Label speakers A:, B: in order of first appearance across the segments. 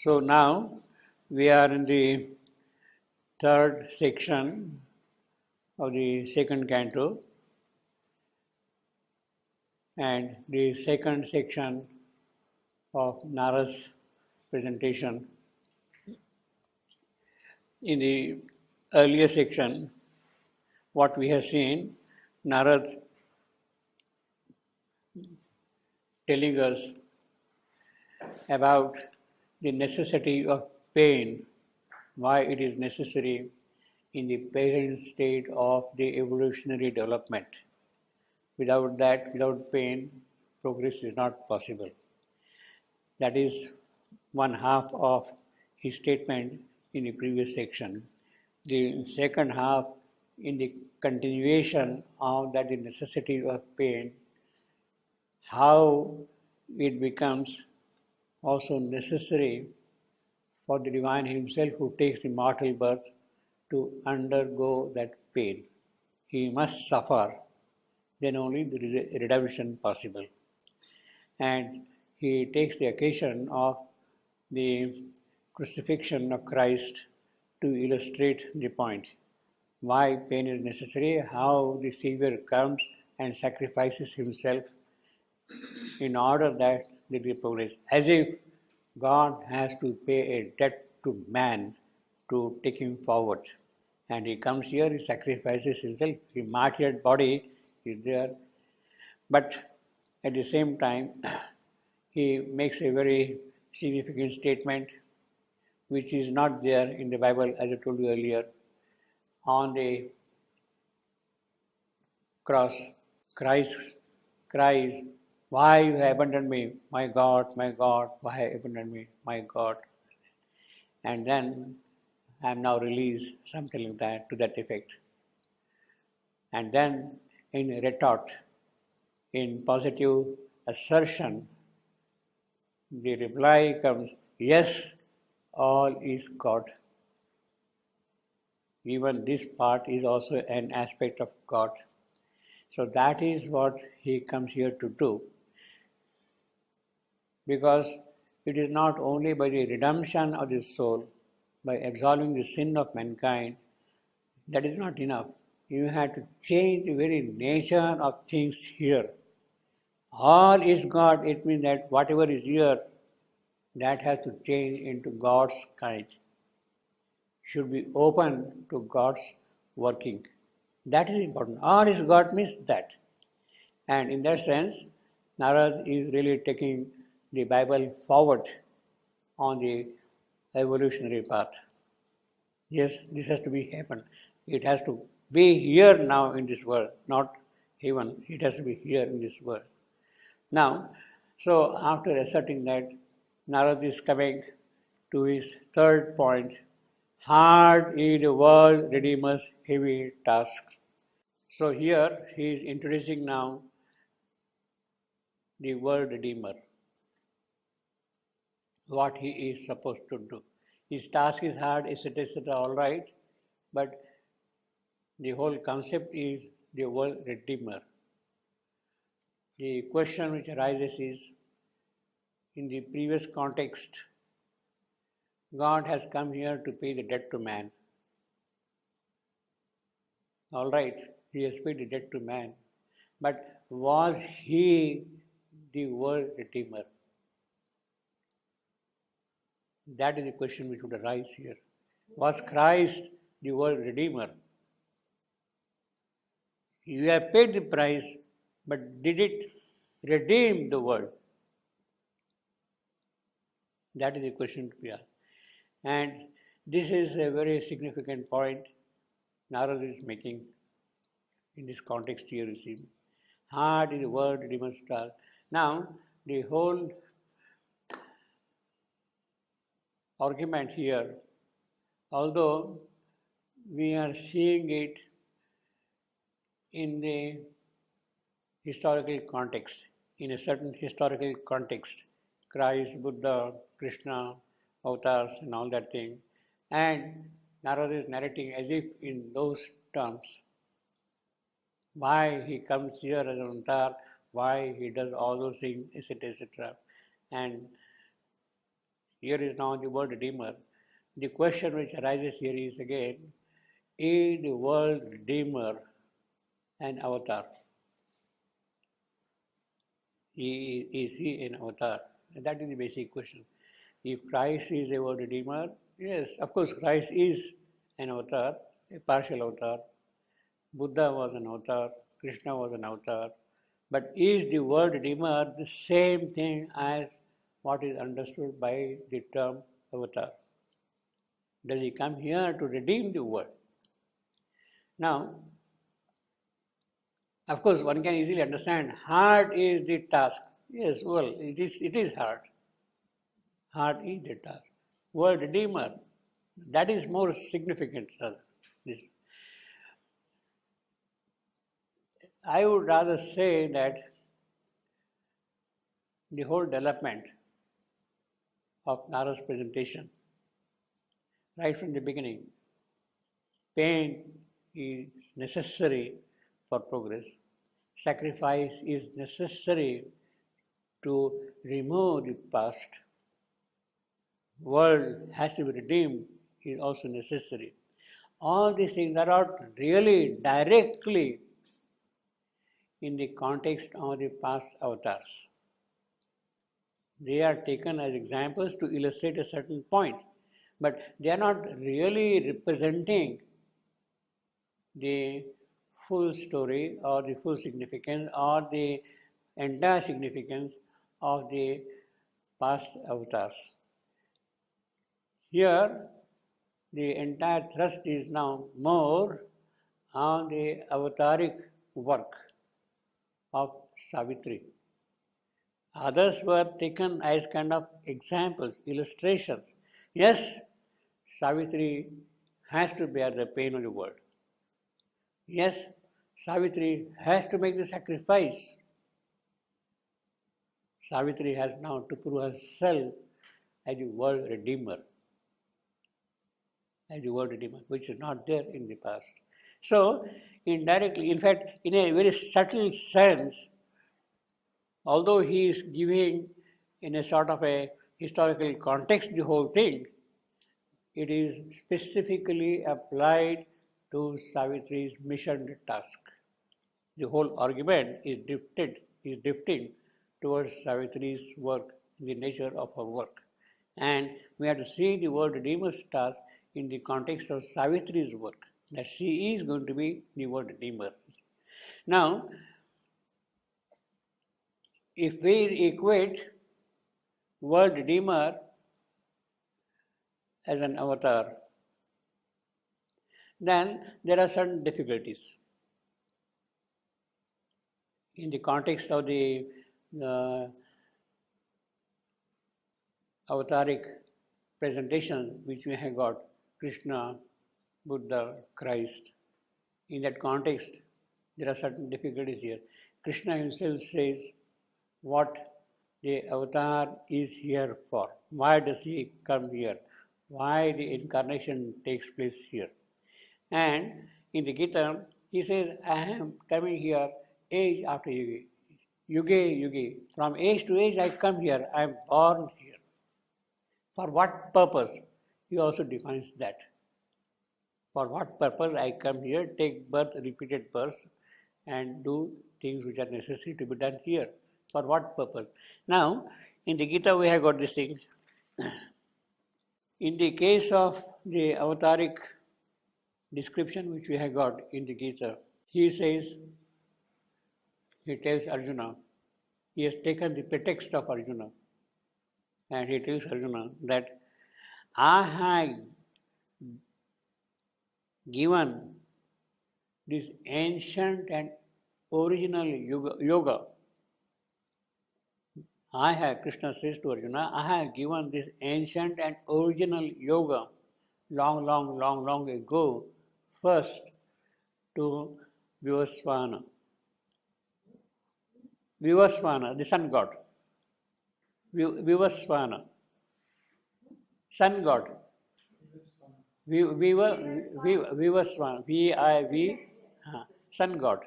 A: So now we are in the third section of the second canto, and the second section of Narad's presentation. In the earlier section, what we have seen, Narad telling us about the necessity of pain, why it is necessary in the present state of the evolutionary development. Without that, without pain, progress is not possible. That is one half of his statement in the previous section. The second half, in the continuation of that, the necessity of pain, how it becomes also necessary for the divine himself who takes the mortal birth to undergo that pain. He must suffer, then only there is a redemption possible. And he takes the occasion of the crucifixion of Christ to illustrate the point. Why pain is necessary, how the Savior comes and sacrifices himself in order that there be progress. As if God has to pay a debt to man to take him forward. And he comes here, he sacrifices himself, the martyred body is there. But at the same time, he makes a very significant statement which is not there in the Bible, as I told you earlier. On the cross, Christ cries, "Why you have abandoned me? My God, why have you abandoned me? My God." And then I am now released, something like that, to that effect. And then in retort, in positive assertion, the reply comes, yes, all is God. Even this part is also an aspect of God. So that is what he comes here to do. Because it is not only by the redemption of the soul, by absolving the sin of mankind, that is not enough. You have to change the very nature of things here. All is God, it means that whatever is here, that has to change into God's kind. Should be open to God's working. That is important. All is God means that. And in that sense, Narad is really taking the Bible forward on the evolutionary path. Yes, this has to be happen. It has to be here now in this world, not heaven. It has to be here in this world. Now, so after asserting that, Narad is coming to his third point. Hard is the world Redeemer's heavy task. So here he is introducing now the world Redeemer, what he is supposed to do. His task is hard, etc., all right, but the whole concept is the world Redeemer. The question which arises is, in the previous context, God has come here to pay the debt to man. All right, he has paid the debt to man, but was he the world Redeemer? That is the question which would arise here. Was Christ the world Redeemer? You have paid the price, but did it redeem the world? That is the question to be asked. And this is a very significant point Narad is making in this context here, you see. Hard is the word Redeemer's task. Now, the whole argument here, although we are seeing it in the historical context, in a certain historical context, Christ, Buddha, Krishna, avatars and all that thing, and Narada is narrating as if in those terms, why he comes here as an avatar, why he does all those things, etc., etc. And Here is now the word Redeemer. The question which arises here is again, is the word Redeemer an avatar? Is he an avatar? And that is the basic question. If Christ is a word Redeemer, yes, of course, Christ is an avatar, a partial avatar. Buddha was an avatar, Krishna was an avatar. But is the word Redeemer the same thing as what is understood by the term avatar? Does he come here to redeem the world? Now, of course, one can easily understand hard is the task. Yes, well, it is hard. Hard is the task. Word Redeemer, that is more significant rather. This. I would rather say that the whole development of Nara's presentation, right from the beginning, pain is necessary for progress, sacrifice is necessary to remove the past, world has to be redeemed is also necessary. All these things are not really directly in the context of the past avatars. They are taken as examples to illustrate a certain point, but they are not really representing the full story or the full significance or the entire significance of the past avatars. Here, the entire thrust is now more on the avataric work of Savitri. Others were taken as kind of examples, illustrations. Yes, Savitri has to bear the pain of the world. Yes, Savitri has to make the sacrifice. Savitri has now to prove herself as the world redeemer, which is not there in the past. So, indirectly, in fact, in a very subtle sense, although he is giving in a sort of a historical context the whole thing, it is specifically applied to Savitri's mission task. The whole argument is drifting towards Savitri's work, the nature of her work. And we have to see the word Redeemer's task in the context of Savitri's work, that she is going to be the word Redeemer. Now, if we equate word Redeemer as an avatar, then there are certain difficulties. In the context of the avataric presentation which we have got, Krishna, Buddha, Christ, in that context, there are certain difficulties here. Krishna himself says what the avatar is here for. Why does he come here? Why the incarnation takes place here? And in the Gita, he says, I am coming here age after age, yuge. From age to age I come here, I am born here. For what purpose? He also defines that. For what purpose I come here, take birth, repeated birth, and do things which are necessary to be done here. For what purpose? Now, in the Gita we have got this thing. In the case of the avataric description which we have got in the Gita, he says, he tells Arjuna, he has taken the pretext of Arjuna, and he tells Arjuna that I have given this ancient and original yoga. Krishna says to Arjuna, I have given this ancient and original yoga long ago, first to Vivasvana. Vivasvana, the sun god. Vivasvana, sun god. Vivasvana, V-I-V, sun god.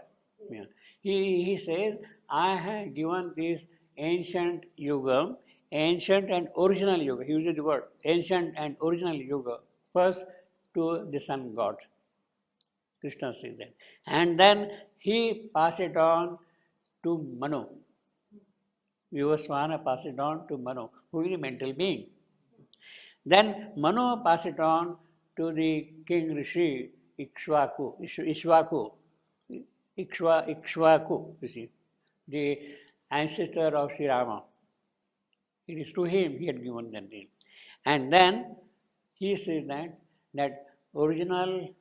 A: Yeah. He says, I have given this ancient yoga ancient and original yoga. He uses the word ancient and original yoga first to the sun god. Krishna says that. And then he passed it on to Manu. Vivasvana passed it on to Manu, who is a mental being. Then Manu passed it on to the king Rishi Ikshvaku, you see, the ancestor of Sri Rama. It is to him he had given that name. And then he says that original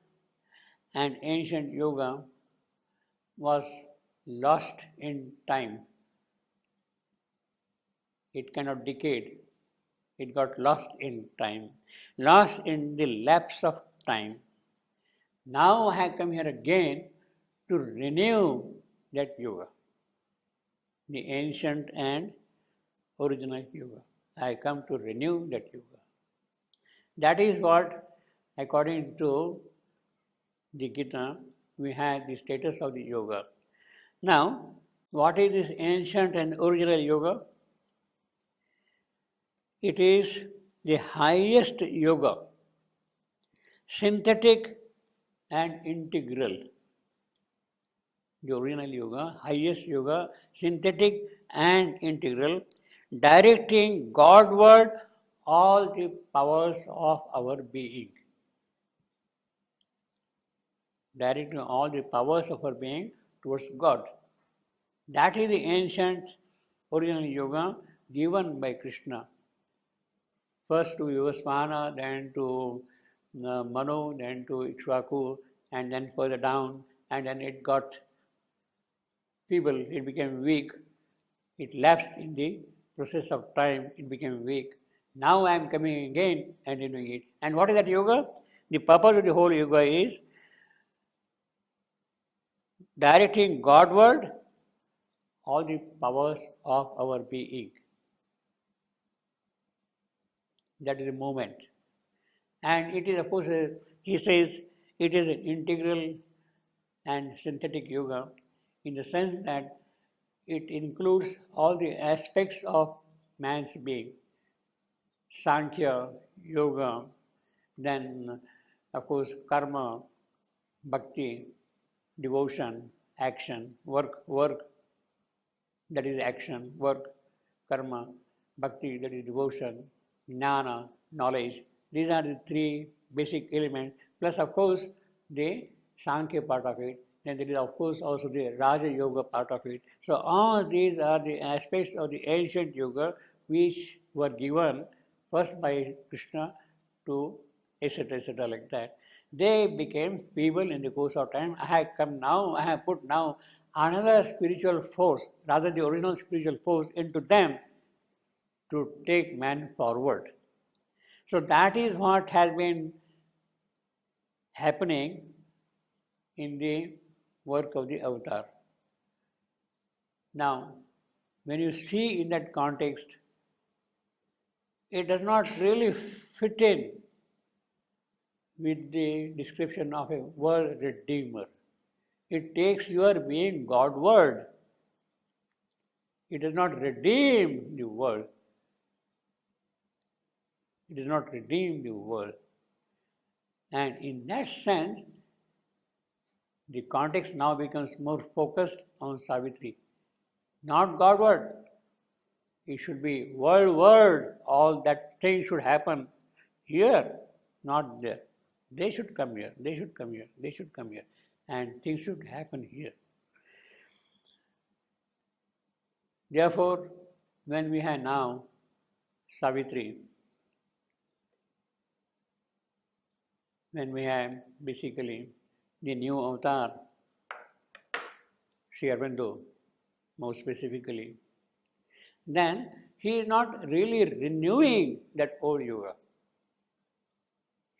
A: and ancient yoga was lost in time. It cannot decay. It got lost in time, lost in the lapse of time. Now I have come here again to renew that yoga, the ancient and original yoga. I come to renew that yoga. That is what, according to the Gita, we have the status of the yoga. Now, what is this ancient and original yoga? It is the highest yoga, synthetic and integral. The original yoga, highest yoga, synthetic and integral, directing Godward all the powers of our being. Directing all the powers of our being towards God. That is the ancient original yoga given by Krishna. First to Vivasvana, then to Manu, then to Ikshvaku, and then further down, and then it got feeble, it became weak, it lapsed in the process of time, it became weak. Now I am coming again and renewing it. And what is that yoga? The purpose of the whole yoga is directing Godward all the powers of our being. That is the movement. And it is, of course, he says it is an integral and synthetic yoga in the sense that it includes all the aspects of man's being. Sankhya, yoga, then of course karma, bhakti, devotion, action, work, that is action, work, karma, bhakti, that is devotion, jnana, knowledge. These are the three basic elements, plus of course the Sankhya part of it, and there is of course also the Raja Yoga part of it. So all these are the aspects of the ancient yoga which were given first by Krishna to etc. like that. They became feeble in the course of time. I have put now another spiritual force, rather the original spiritual force into them to take man forward. So that is what has been happening in the work of the avatar. Now, when you see in that context, it does not really fit in with the description of a world redeemer. It takes your being Godward. It does not redeem the world. It does not redeem the world. And in that sense, the context now becomes more focused on Savitri. Not Godward. It should be worldward. All that things should happen here, not there. They should come here, they should come here, they should come here. And things should happen here. Therefore, when we have now Savitri, when we have basically the new avatar, Sri Aurobindo, more specifically, then he is not really renewing that old yoga.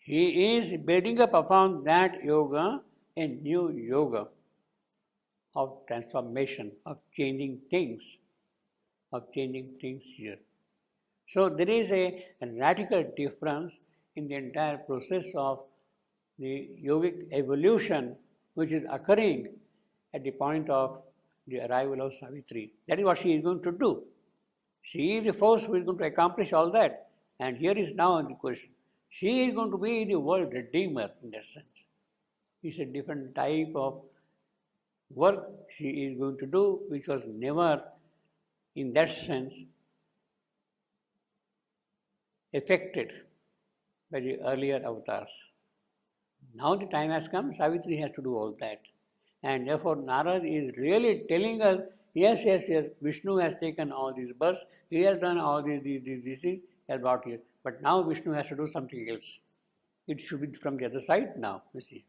A: He is building up upon that yoga a new yoga of transformation, of changing things here. So there is a radical difference in the entire process of the yogic evolution which is occurring at the point of the arrival of Savitri. That is what she is going to do. She is the force who is going to accomplish all that. And here is now the question. She is going to be the world redeemer in that sense. It's a different type of work she is going to do, which was never, in that sense, affected by the earlier avatars. Now the time has come, Savitri has to do all that. And therefore Narad is really telling us, yes, Vishnu has taken all these births, he has done all these diseases, he has brought here. But now Vishnu has to do something else. It should be from the other side now, you see.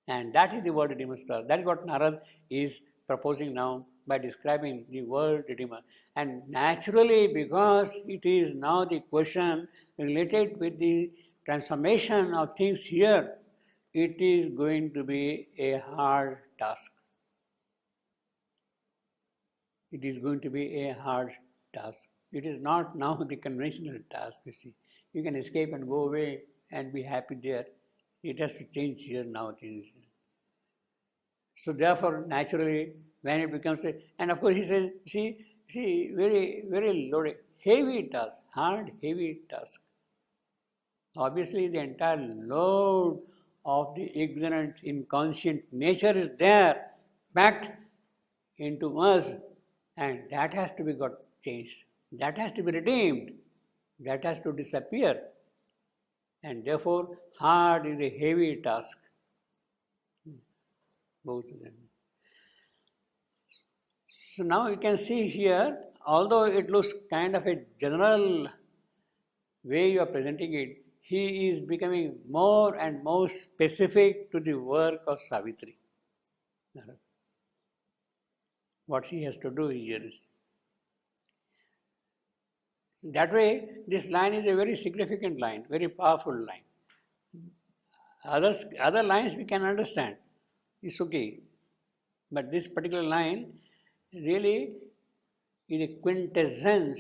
A: And that is the world redeemer story. That is what Narad is proposing now by describing the world redeemer. And naturally, because it is now the question related with the transformation of things here, it is going to be a hard task. It is going to be a hard task. It is not now the conventional task, you see. You can escape and go away and be happy there. It has to change here now. So therefore, naturally, when it becomes a, and of course he says, see, very, very loaded, heavy task, hard, heavy task. Obviously, the entire load of the ignorant, inconscient nature is there, packed into us, and that has to be got changed. That has to be redeemed. That has to disappear. And therefore, hard is a heavy task. Both of them. So now you can see here, although it looks kind of a general way you are presenting it, he is becoming more and more specific to the work of Savitri. What she has to do here is. That way, this line is a very significant line, very powerful line. Other lines we can understand. It's okay. But this particular line really is a quintessence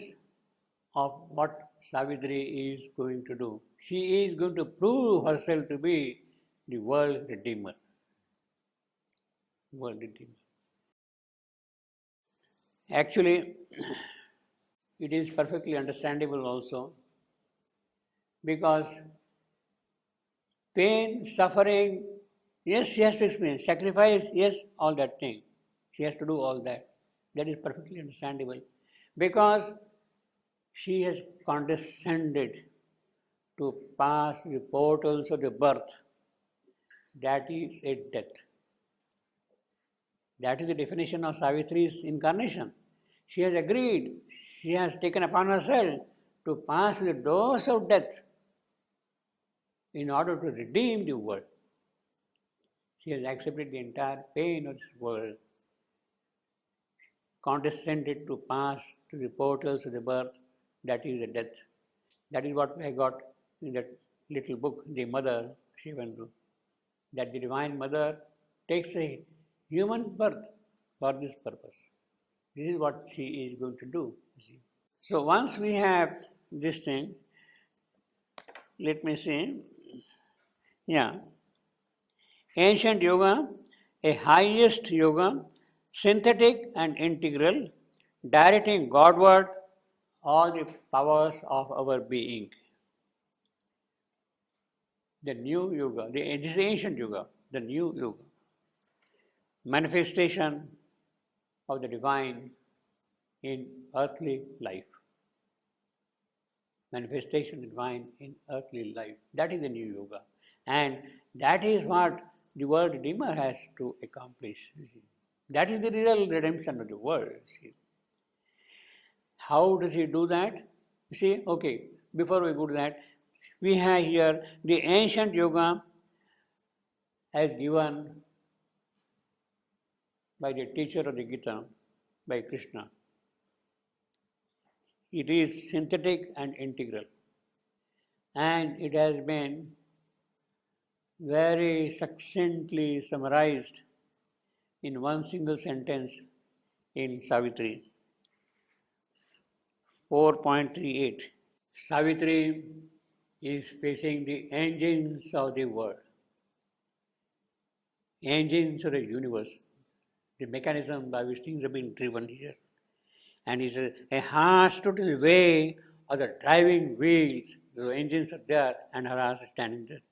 A: of what Savitri is going to do. She is going to prove herself to be the world redeemer. World redeemer. Actually, it is perfectly understandable also, because pain, suffering, yes, she has to experience. Sacrifice, yes, all that thing. She has to do all that. That is perfectly understandable. Because she has condescended to pass the portals of the birth. That is a death. That is the definition of Savitri's incarnation. She has agreed, she has taken upon herself to pass the doors of death in order to redeem the world. She has accepted the entire pain of this world, condescended to pass to the portals of the birth, that is the death. That is what I got in that little book, The Mother, Shivandu, that the Divine Mother takes a human birth for this purpose. This is what she is going to do. So once we have this thing, let me see. Yeah. Ancient yoga, a highest yoga, synthetic and integral, directing Godward all the powers of our being. The new yoga, this is ancient yoga, the new yoga. Manifestation of the divine in earthly life. Manifestation of the divine in earthly life. That is the new yoga. And that is what the world redeemer has to accomplish. That is the real redemption of the world. How does he do that? You see, okay, before we go to that, we have here the ancient yoga as given by the teacher of the Gita, by Krishna. It is synthetic and integral. And it has been very succinctly summarized in one single sentence in Savitri. 4.38. Savitri is facing the engines of the world, engines of the universe, the mechanism by which things have been driven here. and is a horse to the way of the driving wheels. The engines are there and her horse is standing there.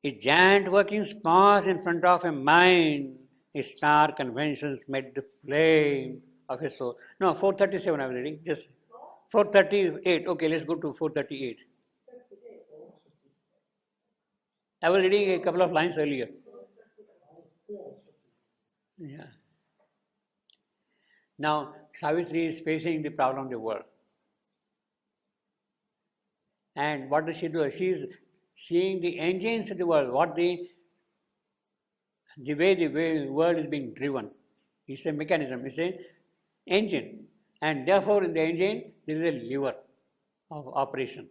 A: A giant working spars in front of a mine, his star conventions met the flame of his soul. No, 437 I was reading, just 438. Okay, let's go to 438. I was reading a couple of lines earlier. Yeah. Now, Savitri is facing the problem of the world. And what does she do? She is seeing the engines of the world, the way the world is being driven. It's a mechanism, it's an engine. And therefore, in the engine, there is a lever of operation.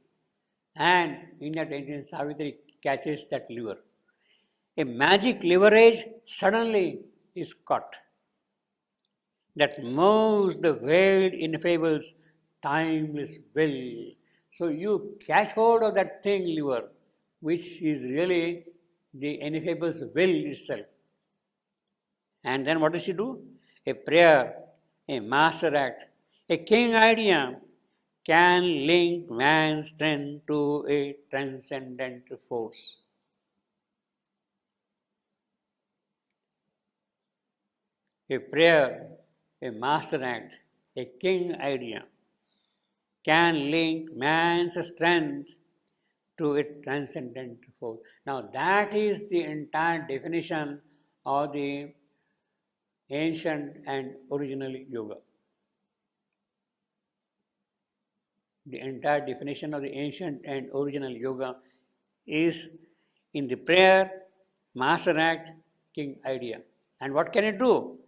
A: And in that engine, Savitri catches that lever. A magic leverage suddenly is caught that moves the veiled ineffable's timeless will. So you catch hold of that thing, lever, which is really the ineffable's will itself. And then what does she do? A prayer, a master act, a king idea can link man's strength to a transcendent force. A prayer, a master act, a king idea can link man's strength to a transcendent force. Now that is the entire definition of the ancient and original yoga. The entire definition of the ancient and original yoga is in the prayer, master act, king idea. And what can it do?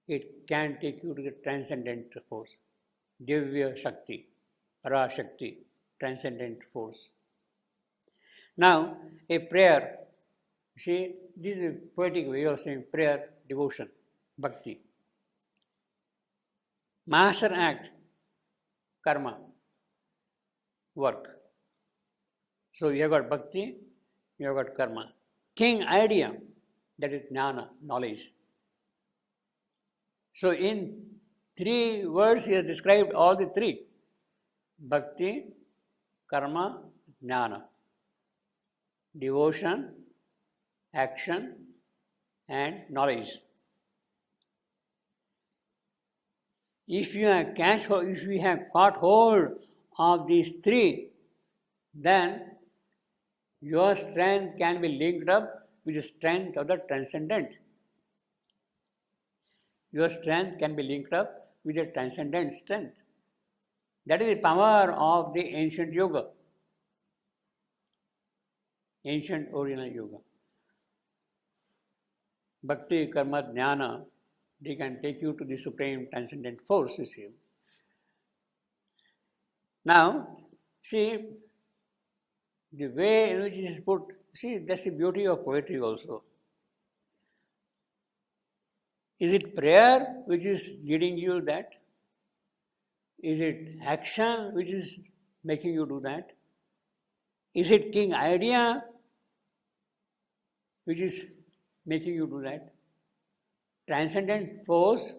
A: It can take you to the transcendent force, Divya Shakti, Para Shakti, transcendent force. Now, a prayer, see, this is a poetic way of saying prayer, devotion, bhakti. Master act, karma, work. So you have got bhakti, you have got karma. King idea, that is jnana, knowledge. So in 3 words he has described all the 3. Bhakti, karma, jnana. Devotion, action and knowledge. If you have caught hold of these 3, then your strength can be linked up with the strength of the transcendent. Your strength can be linked up with the transcendent strength. That is the power of the ancient yoga, ancient original yoga. Bhakti, karma, jnana, they can take you to the supreme transcendent force, you see. Now, see, the way in which it is put, see, that's the beauty of poetry also. Is it prayer which is leading you that? Is it action which is making you do that? Is it king idea which is making you do that? Transcendent force,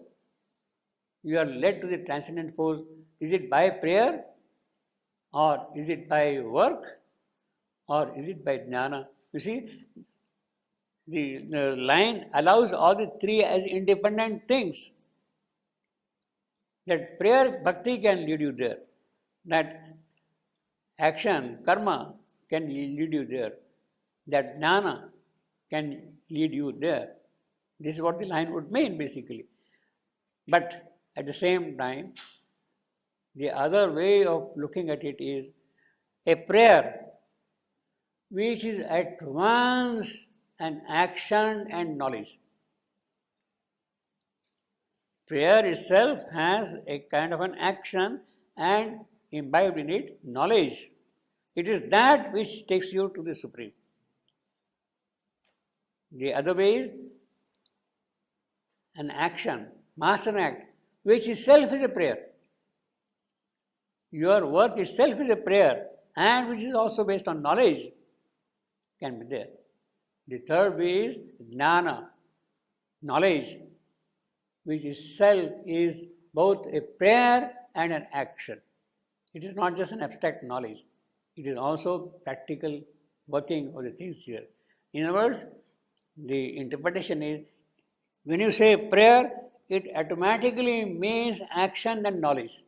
A: you are led to the transcendent force. Is it by prayer? Or is it by work? Or is it by jnana? You see, the line allows all the 3 as independent things. That prayer, bhakti can lead you there. That action, karma can lead you there. That jnana can lead you there. This is what the line would mean basically. But at the same time, the other way of looking at it is a prayer which is at once an action and knowledge. Prayer itself has a kind of an action and imbibed in it knowledge. It is that which takes you to the Supreme. The other way is an action, master act, which itself is a prayer. Your work itself is a prayer and which is also based on knowledge can be there. The third way is jnana, knowledge, which itself is both a prayer and an action. It is not just an abstract knowledge, it is also practical working of the things here. In other words, the interpretation is when you say prayer, it automatically means action and knowledge.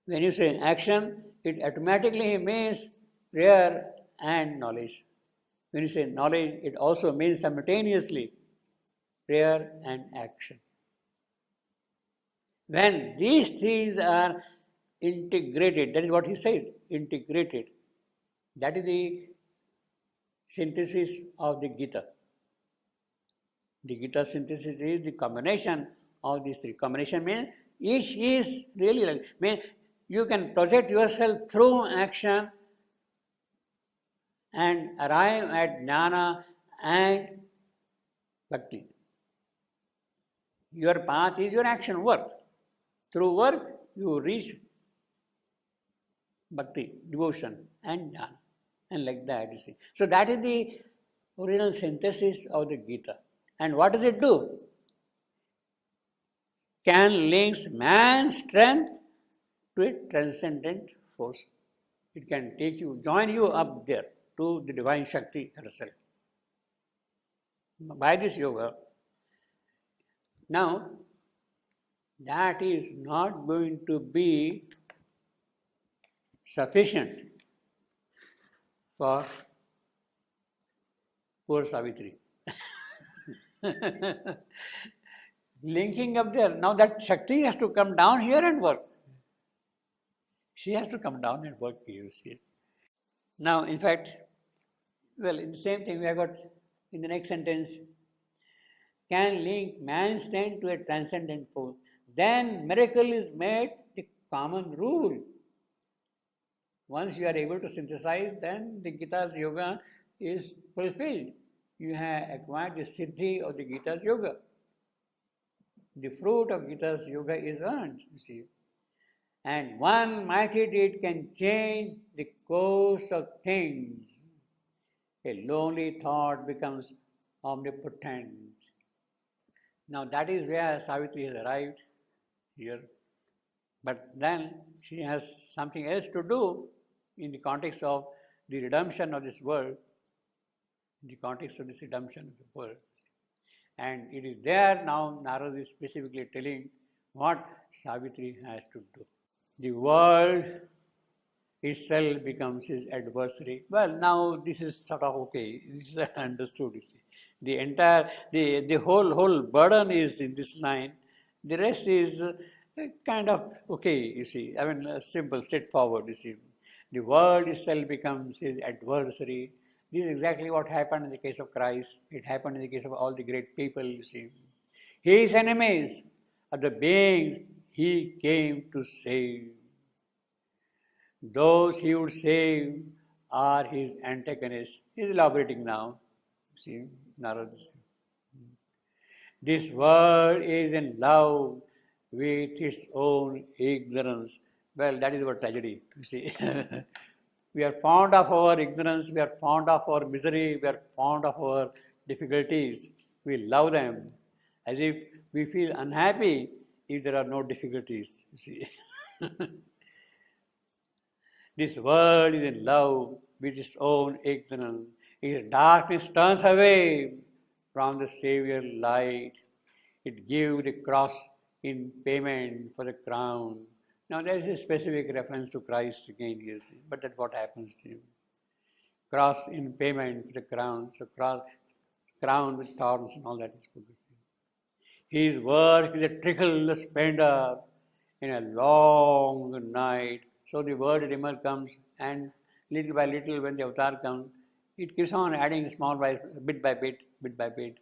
A: When you say action, it automatically means prayer and knowledge. When you say knowledge, it also means simultaneously prayer and action. When these things are integrated, that is what he says, integrated. That is the synthesis of the Gita. The Gita synthesis is the combination of these three. Combination means each is really like, mean you can project yourself through action and arrive at jnana and bhakti. Your path is your action, work. Through work, you reach bhakti, devotion, and jnana. And like that, you see. So that is the original synthesis of the Gita. And what does it do? Can links man's strength to a transcendent force. It can take you, join you up there to the divine Shakti herself. By this yoga, now that is not going to be sufficient for poor Savitri. Linking up there, now that Shakti has to come down here and work. She has to come down and work here, you see. Now, in fact, well, in the same thing we have got in the next sentence, can link man's strength to a transcendent force. Then miracle is made the common rule. Once you are able to synthesize, then the Gita's yoga is fulfilled. You have acquired the siddhi of the Gita's yoga. The fruit of Gita's yoga is earned, you see. And one mighty deed can change the course of things. A lonely thought becomes omnipotent. Now that is where Savitri has arrived here. But then she has something else to do in the context of the redemption of this world, in the context of this redemption of the world. And it is there now Narada is specifically telling what Savitri has to do. The world itself becomes his adversary. Well, now this is sort of okay. This is understood, you see. The entire, the whole burden is in this line. The rest is kind of okay, you see. I mean, simple, straightforward, you see. The world itself becomes his adversary. This is exactly what happened in the case of Christ. It happened in the case of all the great people, you see. His enemies are the beings he came to save. Those he would save are his antagonists. He is elaborating now. See, Narada. This world is in love with its own ignorance. Well, that is our tragedy, you see. We are fond of our ignorance, we are fond of our misery, we are fond of our difficulties. We love them as if we feel unhappy if there are no difficulties, you see. This world is in love with its own ignorance. Its darkness turns away from the Savior light. It gives the cross in payment for the crown. Now there is a specific reference to Christ again here, but that's what happens to him. Cross in payment for the crown. So crown with thorns and all that is good. His work is a trickle splendor in a long night. So the word redeemer comes, and little by little when the avatar comes, it keeps on adding small by bit by bit, bit by bit.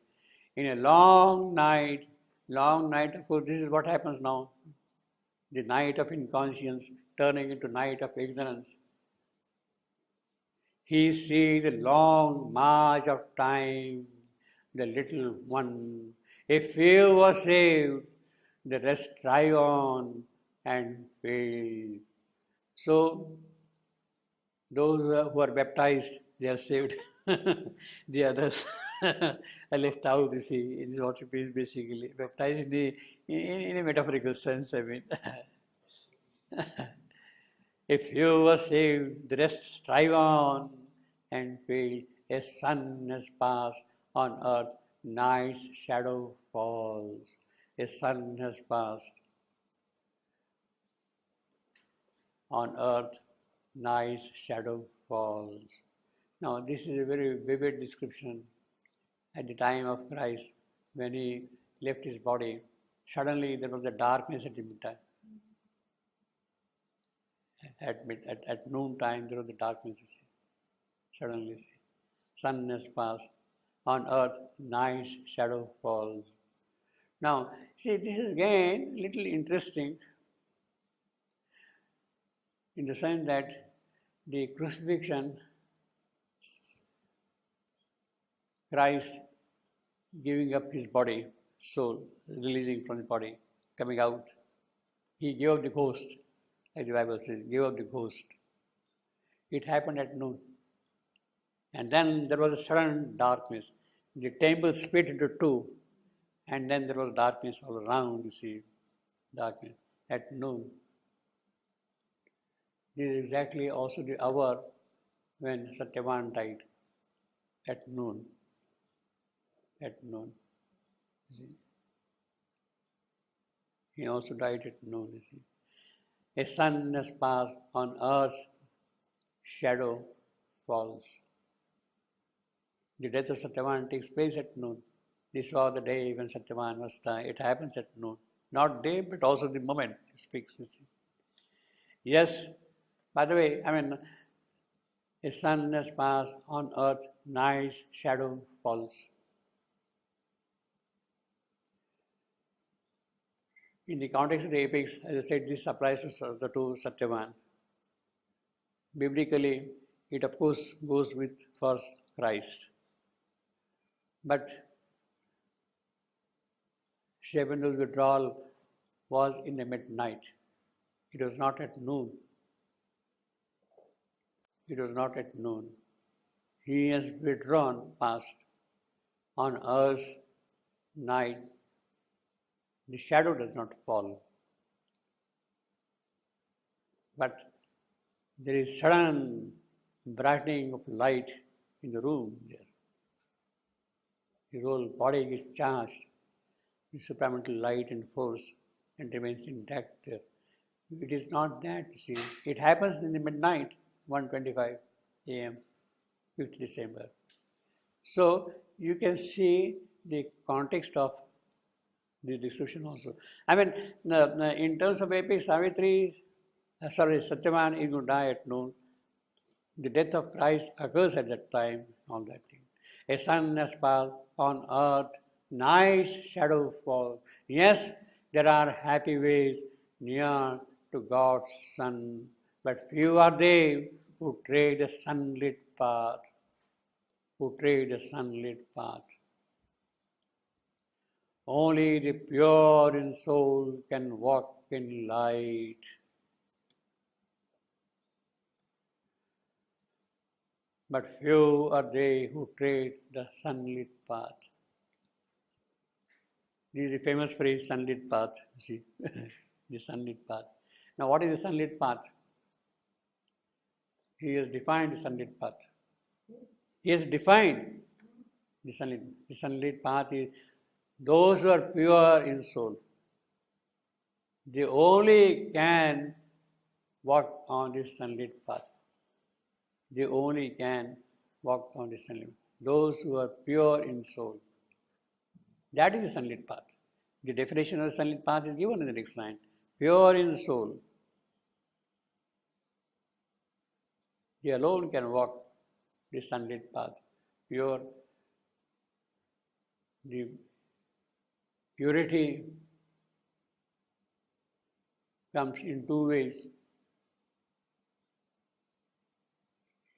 A: In a long night, of course this is what happens now. The night of inconscience turning into night of ignorance. He sees the long march of time, the little one. A few were saved, the rest strive on and fail. So, those who are baptized, they are saved. The others I left out, you see, it is what it means basically. Baptized in a metaphorical sense, I mean. If you were saved, the rest strive on and feel a sun has passed on earth, night's shadow falls. A sun has passed on earth, night's shadow falls. Now, this is a very vivid description. At the time of Christ, when he left his body, suddenly there was a darkness at the midnight. At noon time, there was a darkness, you see. Suddenly, see. Sun has passed. On earth, night's shadow falls. Now, see, this is again little interesting in the sense that the crucifixion, Christ giving up his body, soul, releasing from the body, coming out. He gave up the ghost, as the Bible says, gave up the ghost. It happened at noon. And then there was a sudden darkness. The temple split into two, and then there was darkness all around, you see, darkness at noon. This is exactly also the hour when Satyavan died, at noon. At noon, you see. He also died at noon, you see. A sun has passed on earth's shadow falls. The death of Satyavan takes place at noon. This was the day when Satyavan was dying. It happens at noon. Not day, but also the moment it speaks, you see. Yes, by the way, I mean, a sun has passed on earth, night's shadow falls. In the context of the epics, as I said, this applies to Satyavan. Biblically, it of course goes with first Christ. But Shaibandra's withdrawal was in the midnight. It was not at noon. It was not at noon. He has withdrawn past on earth's night. The shadow does not fall. But there is sudden brightening of light in the room there. His whole body gets charged with supramental light and force and remains intact there. It is not that, you see. It happens in the midnight, 1:25 a.m., 5th December. So you can see the context of the description also. I mean, in terms of epics, Satyavan is going to die at noon. The death of Christ occurs at that time, all that thing. A sun has passed on earth, night's shadow falls. Yes, there are happy ways near to God's sun, but few are they who tread the sunlit path, Only the pure in soul can walk in light. But few are they who tread the sunlit path. This is the famous phrase, sunlit path, you see, the sunlit path. Now, what is the sunlit path? He has defined the sunlit path. He has defined the sunlit. The sunlit path is those who are pure in soul. They only can walk on this sunlit path. They only can walk on the sunlit path. Those who are pure in soul. That is the sunlit path. The definition of the sunlit path is given in the next line. Pure in soul. They alone can walk the sunlit path. Pure. The purity comes in two ways.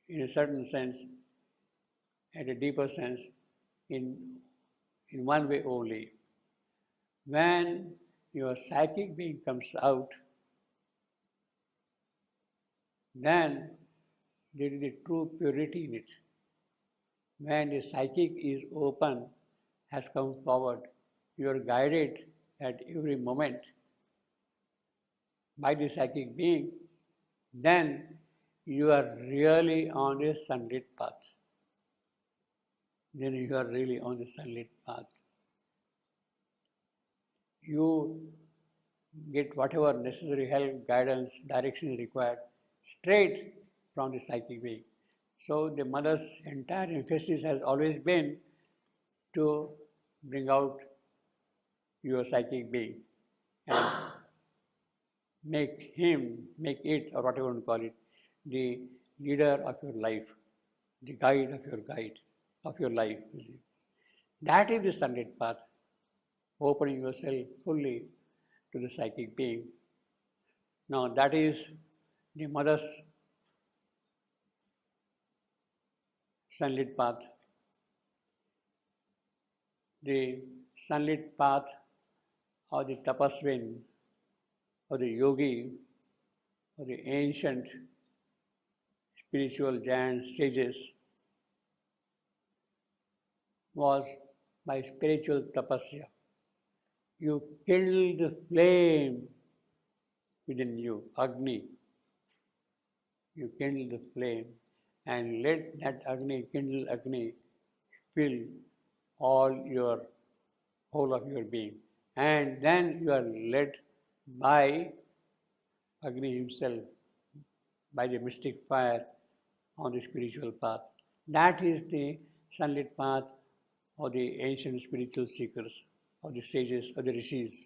A: In a certain sense, at a deeper sense, in one way only. When your psychic being comes out, then there is the true purity in it. when the psychic is open, has come forward, you are guided at every moment by the psychic being, then you are really on a sunlit path. Then you are really on the sunlit path. You get whatever necessary help, guidance, direction required straight from the psychic being. So the mother's entire emphasis has always been to bring out your psychic being and make it, or whatever you want to call it, the leader of your life, the guide of your life. That is the sunlit path, opening yourself fully to the psychic being. Now that is the mother's sunlit path. The sunlit path of the tapasvin, or the yogi, or the ancient spiritual giant sages was by spiritual tapasya. You kindle the flame within you, Agni. You kindle the flame and let that Agni, kindle Agni, fill whole of your being. And then you are led by Agni himself, by the mystic fire on the spiritual path. That is the sunlit path of the ancient spiritual seekers, of the sages, of the rishis.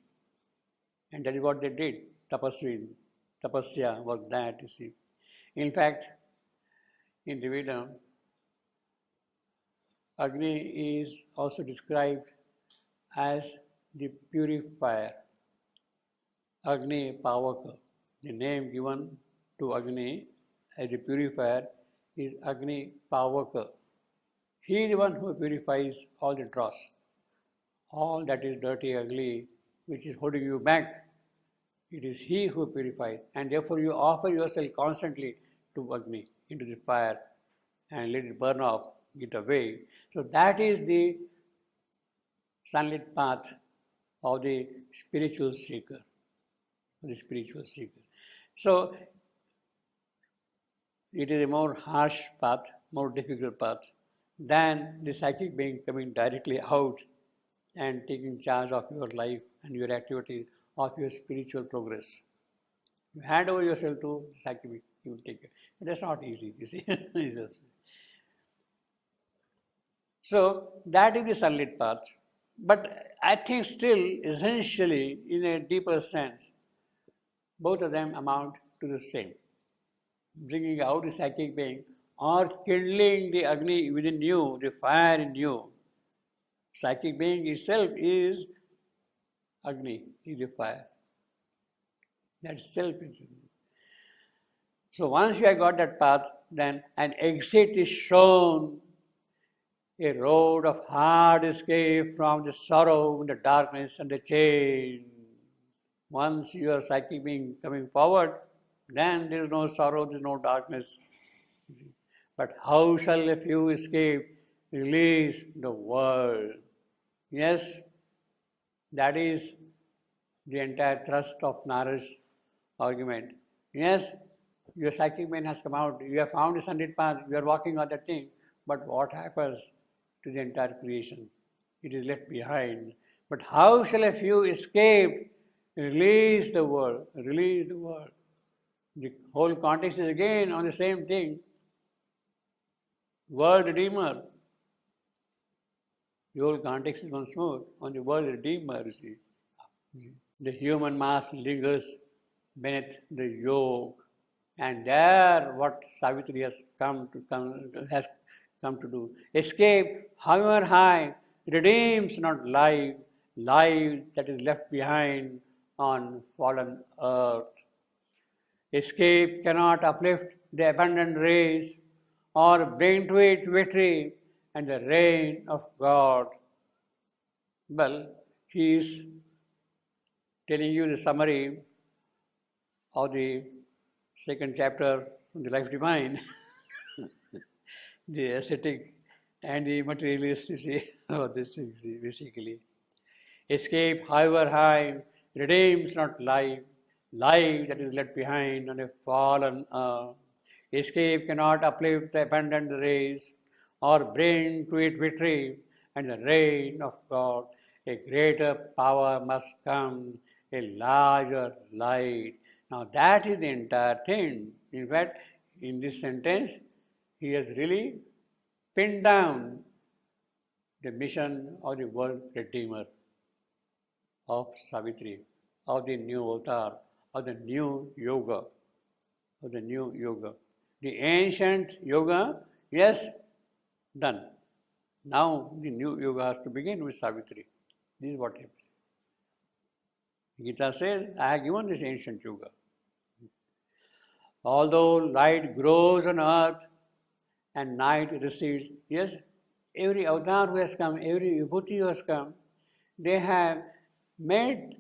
A: And that is what they did. Tapasya was that, you see. In fact, in the Veda, Agni is also described as the purifier. Agni Pavaka. The name given to Agni as the purifier is Agni Pavaka. He is the one who purifies all the dross, all that is dirty, ugly, which is holding you back. It is he who purifies, and therefore you offer yourself constantly to Agni, into the fire, and let it burn off, get away. So that is the sunlit path of the spiritual seeker. So it is a more harsh path, more difficult path than the psychic being coming directly out and taking charge of your life and your activities, of your spiritual progress. You hand over yourself to the psychic being, he will take it. But that's not easy, you see. So that is the sunlit path. But I think still, essentially, in a deeper sense, both of them amount to the same. Bringing out the psychic being or kindling the Agni within you, the fire in you. Psychic being itself is Agni, is the fire. That itself is. So once you have got that path, then an exit is shown, a road of hard escape from the sorrow, the darkness, and the chain. Once you are psychic being coming forward, then there is no sorrow, there is no darkness. But how shall a few escape, release the world? Yes, that is the entire thrust of Narad's argument. Yes, your psychic mind has come out, you have found a sunlit path, you are walking on that thing, but what happens to the entire creation? It is left behind. But how shall a few escape, release the world? Release the world. The whole context is again on the same thing. World Redeemer. The whole context is once more on the world Redeemer, you see. The human mass lingers beneath the yoke, and there what Savitri has come to do. Escape, however high, redeems not life that is left behind on fallen earth. Escape cannot uplift the abundant race or bring to it victory and the reign of God. Well, he is telling you the summary of the second chapter from the Life Divine, the ascetic and the materialist of this things, basically. Escape, however high, redeems not life, life that is left behind on a fallen earth. Escape cannot uplift the abandoned race or bring to it victory and the reign of God. A greater power must come, a larger light. Now that is the entire thing. In fact, in this sentence, he has really pinned down the mission of the world Redeemer, of Savitri, of the new avatar, of the new yoga, of the new yoga. The ancient yoga, yes, done. Now the new yoga has to begin with Savitri. This is what happens. Gita says, I have given this ancient yoga. Although light grows on earth and night recedes, yes, every avatar who has come, every vibhuti who has come, they have made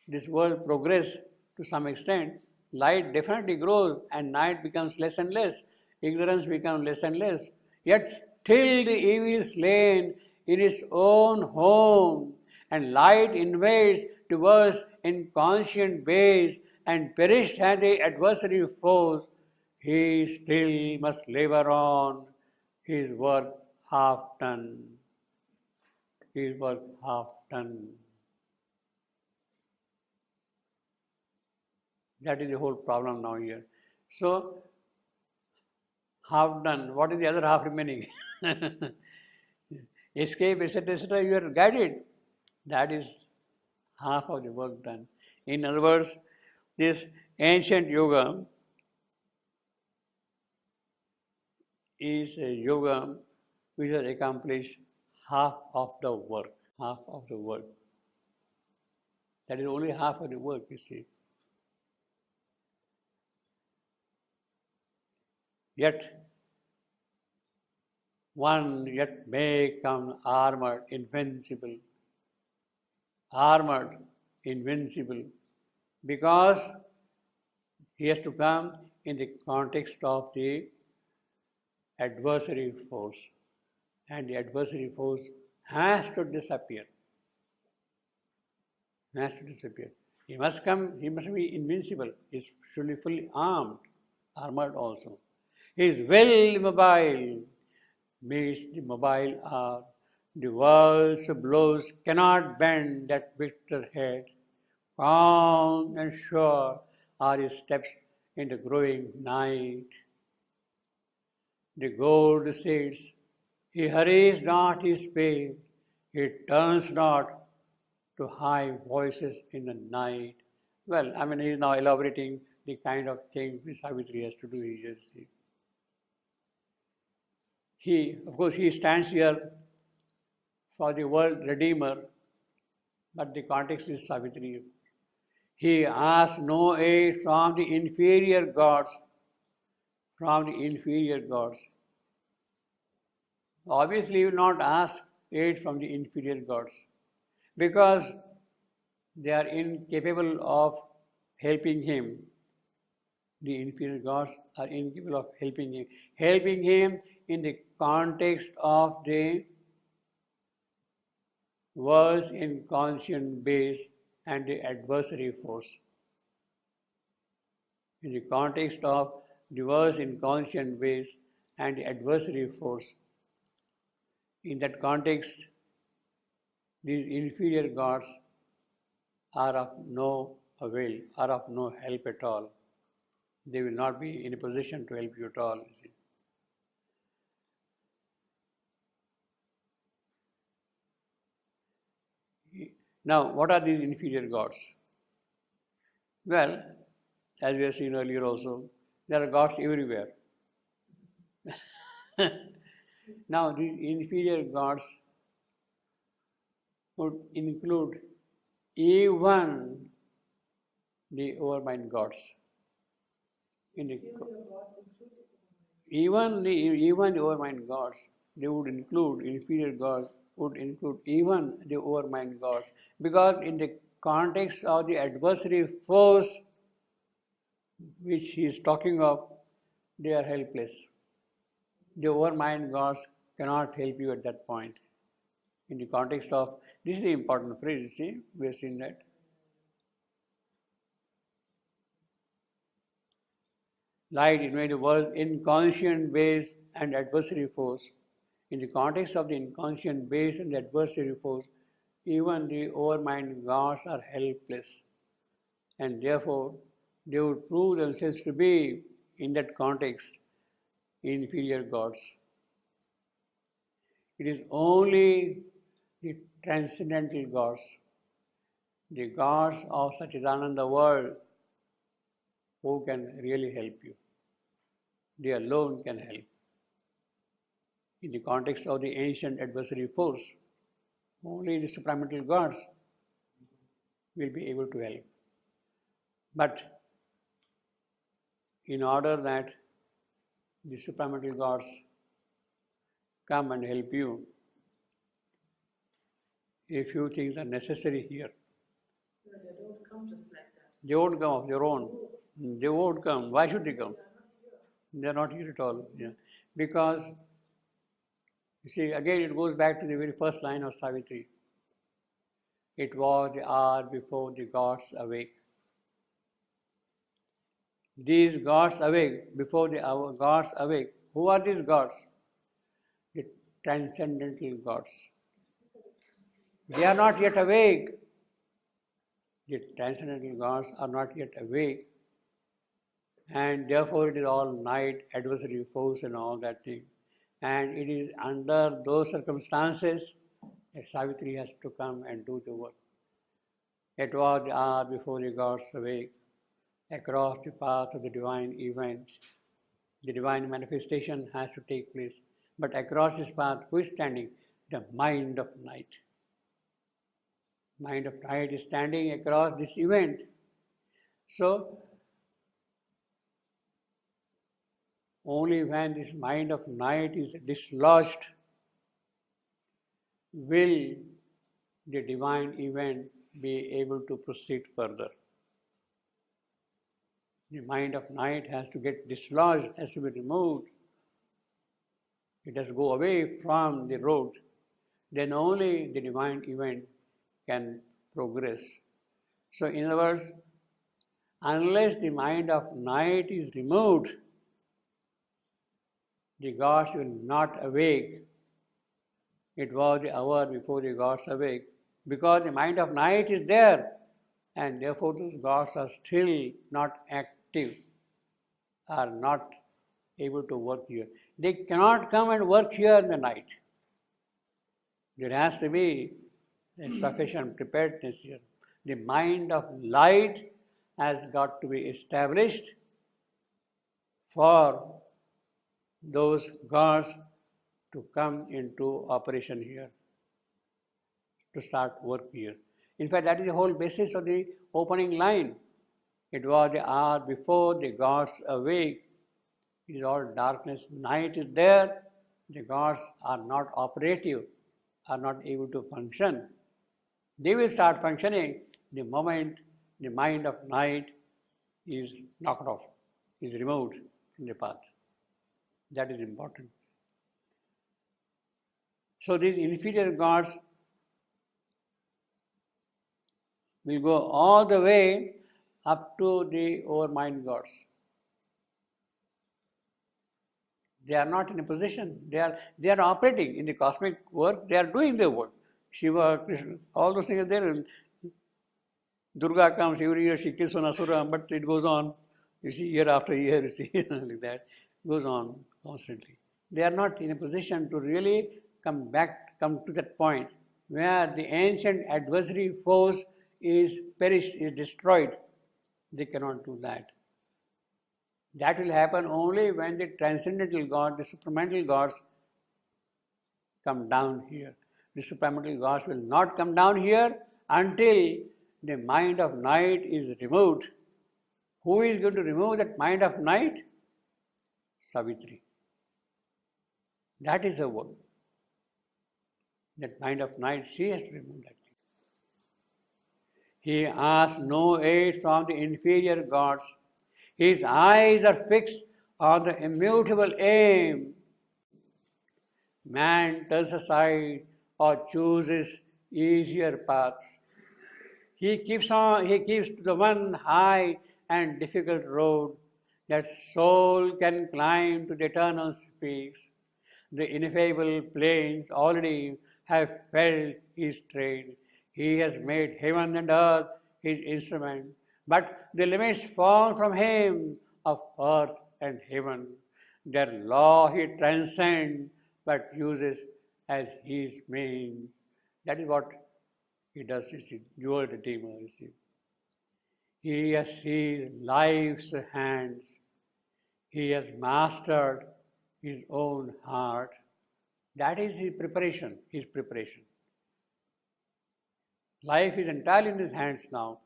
A: this world progress to some extent. Light definitely grows and night becomes less and less. Ignorance becomes less and less. Yet till the evil is slain in its own home and light invades towards inconscient base and perished had the adversary foes, he still must labor on, his work half done. His work half done. That is the whole problem now here. So, half done. What is the other half remaining? Escape, etc., etc., you are guided. That is half of the work done. In other words, this ancient yoga is a yoga which has accomplished half of the work. Half of the work. That is only half of the work, you see. Yet, one yet may come armored, invincible, because he has to come in the context of the adversary force, and the adversary force has to disappear. Has to disappear. He must come, he must be invincible, he should be fully armored also. He is well immobile, means the mobile are. The world's blows cannot bend that victor head. Calm and sure are his steps in the growing night. The gold sits, he hurries not his pace, he turns not to high voices in the night. Well, I mean, he is now elaborating the kind of thing which Savitri has to do here. Of course, he stands here for the world Redeemer, but the context is Savitri. He asks no aid from the inferior gods. Obviously, he will not ask aid from the inferior gods because they are incapable of helping him. The inferior gods are incapable of helping him. Helping him in the context of the world's inconscient base and the adversary force. In the context of the world's inconscient base and the adversary force. In that context, these inferior gods are of no avail, are of no help at all. They will not be in a position to help you at all. Now, what are these inferior gods? Well, as we have seen earlier also, there are gods everywhere. Now, these inferior gods would include even the overmind gods. Even the overmind gods, they would include inferior gods, would include even the overmind gods, because in the context of the adversary force which he is talking of, they are helpless. The overmind gods cannot help you at that point. In the context of, this is the important phrase, you see, we have seen that. Light invades the world inconscient base and adversary force. In the context of the inconscient base and the adversary force, even the overmind gods are helpless, and therefore they would prove themselves to be, in that context, inferior gods. It is only the transcendental gods, the gods of Satchidananda world, who can really help you. They alone can help. In the context of the ancient adversary force, only the supramental gods will be able to help. But in order that the supramental gods come and help you, a few things are necessary here.
B: No, they don't come just like that.
A: They won't come of their own. They won't come. Why should they come? They are not here at all. Yeah. Because, you see, again it goes back to the very first line of Savitri. It was the hour before the gods awake. These gods awake, before the gods awake. Who are these gods? The transcendental gods. They are not yet awake. The transcendental gods are not yet awake. And therefore it is all night, adversary force and all that thing. And it is under those circumstances that Savitri has to come and do the work. It was the hour before the gods awake. Across the path of the divine event, the divine manifestation has to take place. But across this path, who is standing? The mind of night. Mind of night is standing across this event. So, only when this mind of night is dislodged will the divine event be able to proceed further. The mind of night has to get dislodged, has to be removed. It has to go away from the road. Then only the divine event can progress. So, in other words, unless the mind of night is removed, the gods will not awake. It was the hour before the gods awake. Because the mind of night is there, and therefore those gods are still not active, are not able to work here. They cannot come and work here in the night. There has to be a sufficient preparedness here. The mind of light has got to be established for those gods to come into operation here, to start work here. In fact, that is the whole basis of the opening line. It was the hour before the gods awake. It is all darkness. Night is there. The gods are not operative, are not able to function. They will start functioning the moment the mind of night is knocked off, is removed from the path. That is important. So these inferior gods will go all the way up to the overmind gods. They are not in a position. They are operating in the cosmic work. They are doing their work. Shiva, Krishna, all those things are there. Durga comes every year, she kills one asura, but it goes on. You see, year after year, you see, like that. It goes on constantly. They are not in a position to really come to that point where the ancient adversary force is perished, is destroyed. They cannot do that. That will happen only when the transcendental God, the supramental gods come down here. The supramental gods will not come down here until the mind of night is removed. Who is going to remove that mind of night? Savitri. That is her work. That mind of night, she has to remove that. He asks no aid from the inferior gods. His eyes are fixed on the immutable aim. Man turns aside or chooses easier paths. He keeps to the one high and difficult road that soul can climb to the eternal peaks. The ineffable plains already have felt his tread. He has made heaven and earth his instrument, but the limits fall from him of earth and heaven. Their law he transcends, but uses as his means. That is what he does, you see, dual redeemer, you see. He has seized life's hands. He has mastered his own heart. That is his preparation, his preparation. Life is entirely in his hands now.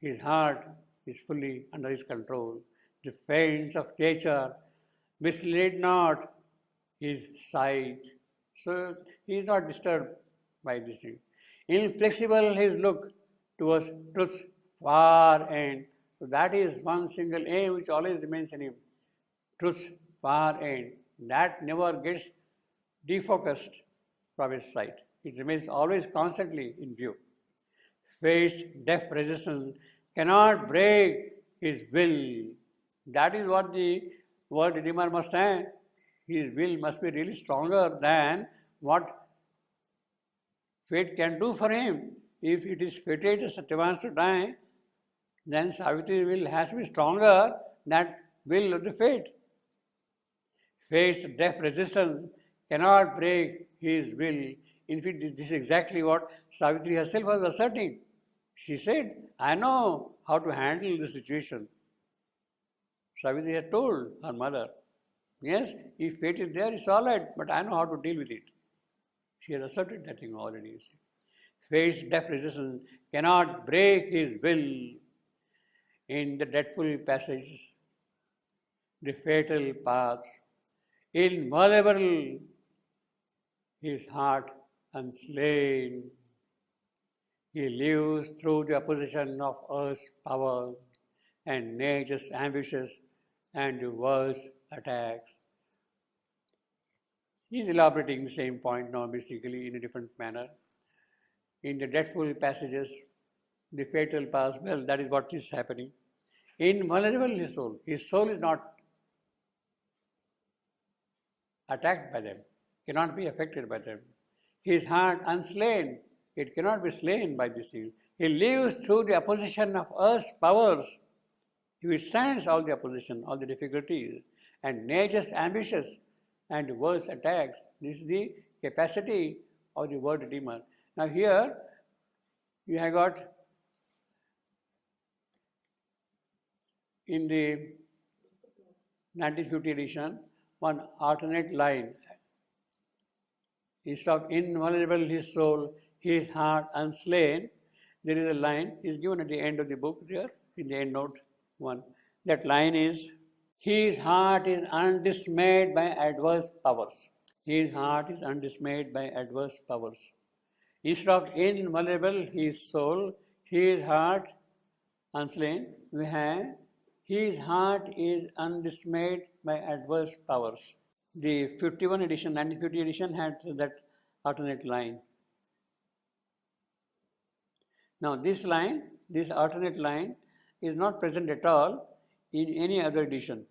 A: His heart is fully under his control. The feints of nature mislead not his sight. So he is not disturbed by this thing. Inflexible his look towards truth's far end. So that is one single aim which always remains in him. Truth's far end. That never gets defocused from his sight. It remains always constantly in view. Fate's deaf resistance cannot break his will. That is what the word Redeemer must have. His will must be really stronger than what fate can do for him. If it is fated that Satyavans to die, then Savitri's will has to be stronger than will of the fate. Fate's deaf resistance cannot break his will. In fact, this is exactly what Savitri herself was asserting. She said, I know how to handle the situation. Savitri had told her mother, yes, if fate is there, it's all right, but I know how to deal with it. She had asserted that thing already. Fate's deaf resistance cannot break his will. In the dreadful passages, the fatal paths, invulnerable, his heart unslain. He lives through the opposition of earth's power and nature's ambushes and the world's attacks. He is elaborating the same point now basically in a different manner. In the dreadful passages, the fatal paths, well, that is what is happening. Invulnerable his soul is not attacked by them, cannot be affected by them. His heart unslain, it cannot be slain by this thing. He lives through the opposition of earth's powers. He withstands all the opposition, all the difficulties, and nature's ambitious and the world's attacks. This is the capacity of the word Redeemer. Now here, you have got in the 1950 edition, one alternate line. Instead of invulnerable his soul, his heart unslain, there is a line, is given at the end of the book there, in the end note 1. That line is, his heart is undismayed by adverse powers. His heart is undismayed by adverse powers. Instead of invulnerable his soul, his heart unslain, we have his heart is undismayed by adverse powers. The 51 edition, 1950 edition had that alternate line. Now this line, this alternate line is not present at all in any other edition.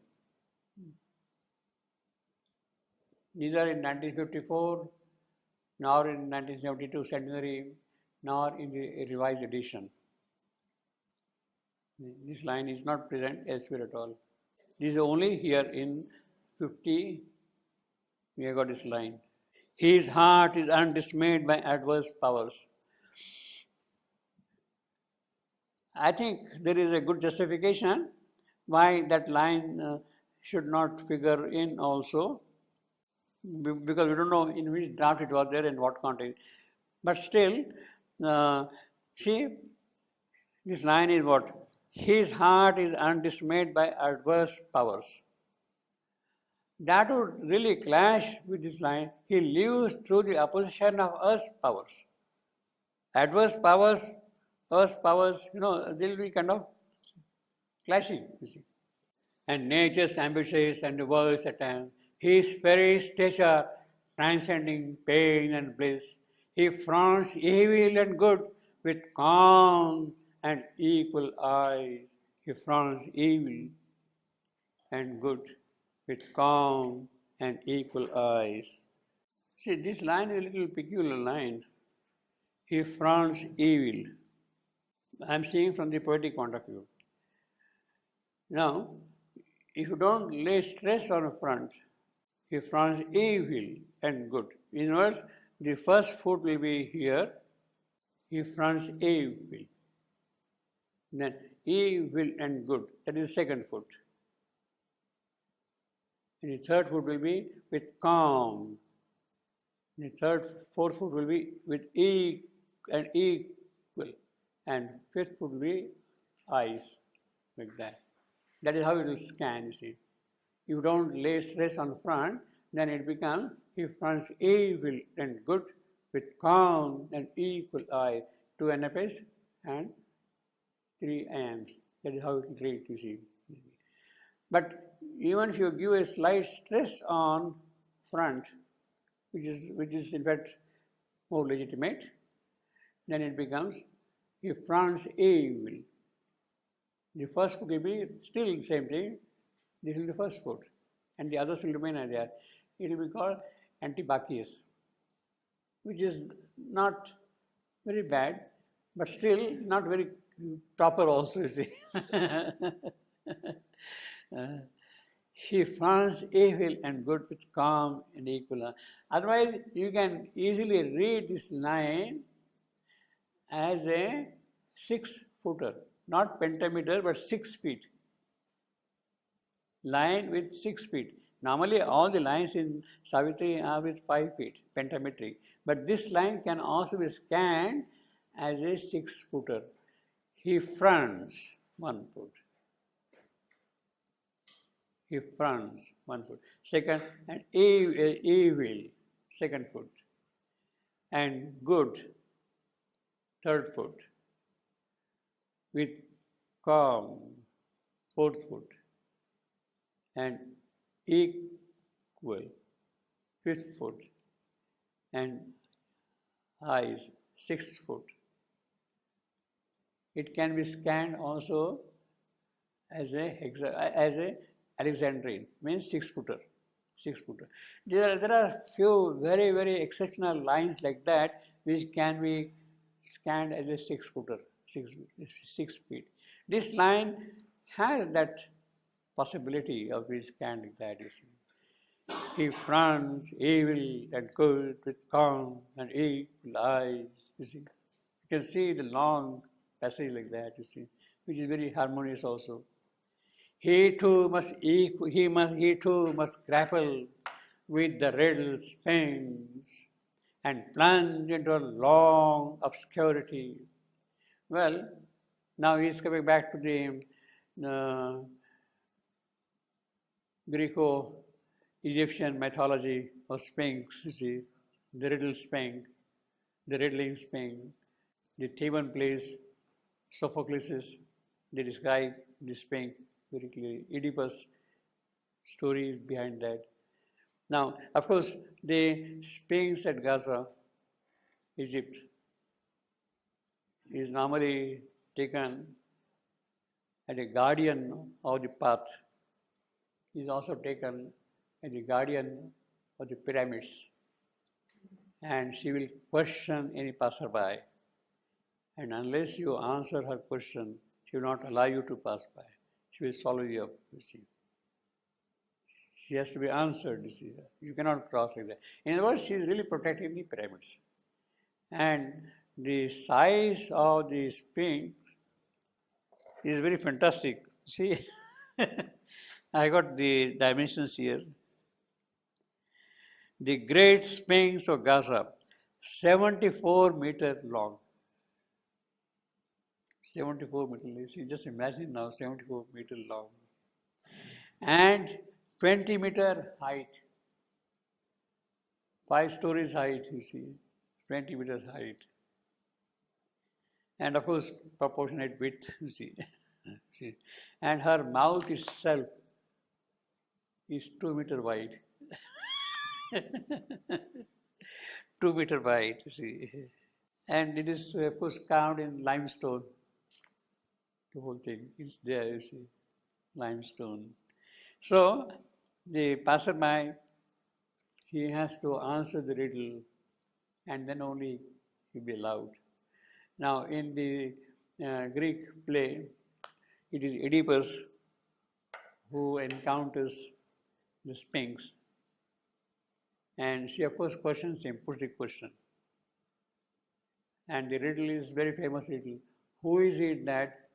A: Neither in 1954, nor in 1972 centenary, nor in the revised edition. This line is not present elsewhere at all. This is only here in 50, we have got this line. His heart is undismayed by adverse powers. I think there is a good justification why that line should not figure in also, because we don't know in which draft it was there and what context. But still, see, this line is what? His heart is undismayed by adverse powers. That would really clash with this line. He lives through the opposition of earth's powers. Adverse powers, earth's powers, they will be kind of clashing, you see. And nature's ambushes and the world's attempt. His very stature transcending pain and bliss. He fronts evil and good with calm and equal eyes. He fronts evil and good with calm and equal eyes. See, this line is a little peculiar line. He fronts evil. I am seeing from the poetic point of view. Now, if you don't lay stress on a front, he fronts evil and good. In other words, the first foot will be here, he fronts evil. Then evil and good, that is the second foot. And the third foot will be with calm. The fourth foot will be with and equal. And fifth foot will be eyes, like that. That is how it will scan, you see. If you don't lay stress on front, then it becomes, he fronts evil and good with calm and equal eye, 2 NFS and 3 AMs. That is how it will read, you see. But even if you give a slight stress on front, which is in fact more legitimate, then it becomes, he fronts evil. The first foot will be still the same thing. This is the first foot, and the others will remain as there. It will be called Antibacchius, which is not very bad, but still not very proper also, you see. He fronts evil and good with calm and equal. Otherwise, you can easily read this line as a 6-footer, not pentameter, but 6 feet. Line with 6 feet. Normally, all the lines in Savitri are with 5 feet, pentametric. But this line can also be scanned as a 6-footer. He fronts 1 foot. He fronts 1 foot. Second, and evil, 2nd foot. And good, 3rd foot. With calm, 4th foot. And equal, 5th foot. And eyes, 6th foot. It can be scanned also as a Alexandrine, means 6-footer. 6-footer. There are few very, very exceptional lines like that which can be scanned as a 6-footer, 6 feet. This line has that possibility of being scanned like that, you see. He fronts evil and good with calm and equal eyes, you see. You can see the long passage like that, you see, which is very harmonious also. He too must grapple with the riddle sphinx and plunge into a long obscurity. Well, now he is coming back to the Greco-Egyptian mythology of Sphinx, you see, the riddle sphinx, the riddling sphinx, the Theban plays, Sophocles, they describe the sphinx very clearly. Oedipus story is behind that. Now, of course, the Sphinx at Gaza, Egypt, is normally taken as a guardian of the path. Is also taken as a guardian of the pyramids. And she will question any passerby. And unless you answer her question, she will not allow you to pass by. She will swallow you up, you see. She has to be answered, you see. You cannot cross like that. In other words, she is really protecting the pyramids. And the size of the Sphinx is very fantastic. See, I got the dimensions here. The Great Sphinx of Gaza, 74 meters long. 74 meters, see, just imagine now, 74 meters long. And 20-meter height. 5 stories height, you see, 20 meters height. And of course, proportionate width, you see. And her mouth itself is 2 meters wide. 2 meter wide, you see. And it is, of course, carved in limestone. The whole thing is there, you see, limestone. So the passerby, he has to answer the riddle and then only he'll be allowed. Now, in the Greek play, it is Oedipus who encounters the Sphinx, and she, of course, questions him, puts the question. And the riddle is very famous riddle. Who is it that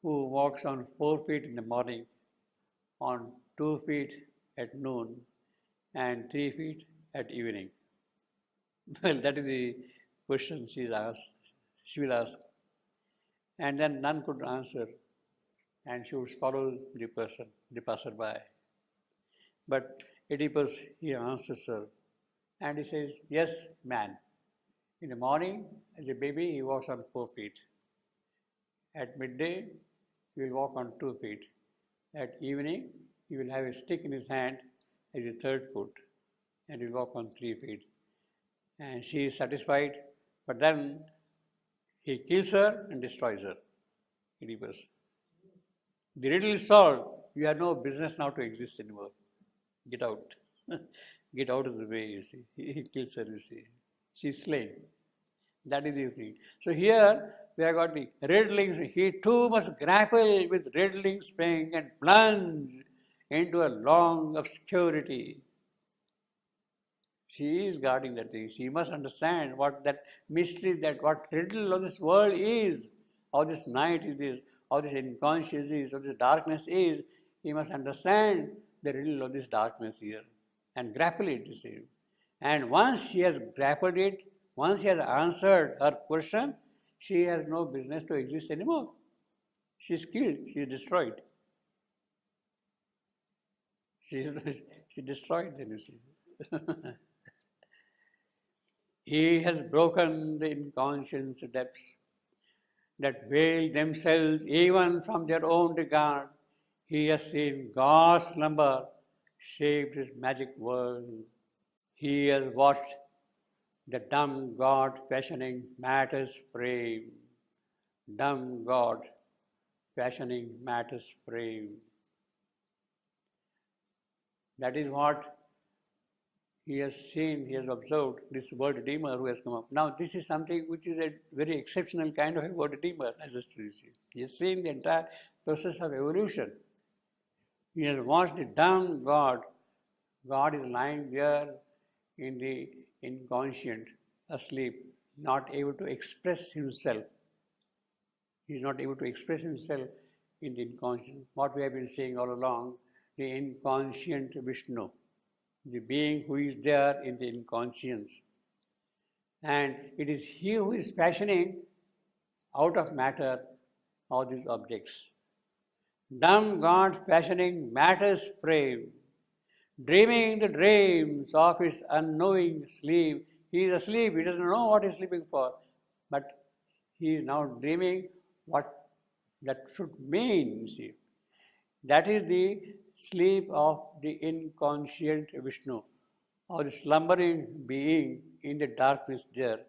A: who walks on 4 feet in the morning, on 2 feet at noon, and 3 feet at evening? Well, that is the question she is asked. She will ask. And then none could answer, and she would follow the person, the passerby. But Oedipus, he answers her, and he says, yes, man. In the morning, as a baby, he walks on 4 feet. At midday, he will walk on 2 feet. At evening, he will have a stick in his hand as a 3rd foot, and he will walk on 3 feet. And she is satisfied, but then he kills her and destroys her, Oedipus. The riddle is solved. You have no business now to exist anymore. Get out. Get out of the way, you see. He kills her, you see. She is slain. That is the thing. So here we have got the riddlings. He too must grapple with riddling spring and plunge into a long obscurity. She is guarding that thing. She must understand what that mystery, that what riddle of this world is, how this night is, how this unconscious is, how this darkness is. He must understand the riddle of this darkness here and grapple it, you see. And once she has grappled it, once she has answered her question, she has no business to exist anymore. She is killed, she is destroyed. She destroyed then, you see. He has broken the inconscious depths that veil themselves even from their own regard. He has seen God's slumber shaped his magic world. He has watched the dumb God fashioning matter's frame. Dumb God fashioning matter's frame. That is what he has seen, he has observed, this world redeemer who has come up. Now, this is something which is a very exceptional kind of a world redeemer, as a see. He has seen the entire process of evolution. He has watched the dumb God. God is lying there in the inconscient, asleep, not able to express himself. He is not able to express himself in the inconscient. What we have been saying all along, the inconscient Vishnu, the being who is there in the inconscience. And it is he who is fashioning out of matter all these objects. Dumb God fashioning matter's frame, dreaming the dreams of his unknowing sleep. He is asleep, he doesn't know what he is sleeping for, but he is now dreaming what that should mean, you see. That is the sleep of the inconscient Vishnu, or the slumbering being in the darkness there.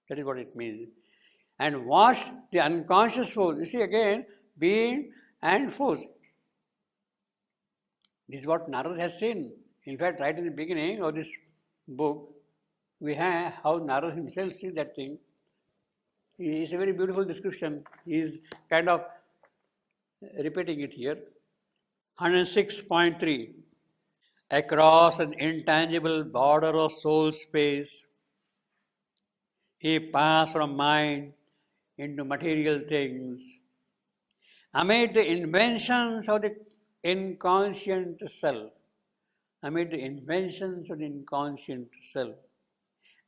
A: That is what it means. And watch the unconscious force. You see again, being and force. This is what Narada has seen. In fact, right in the beginning of this book, we have how Narada himself sees that thing. It's a very beautiful description. He is kind of repeating it here. 106.3. Across an intangible border of soul space, he passed from mind into material things. Amid the inventions of the inconscient self, amid the inventions of the inconscient self,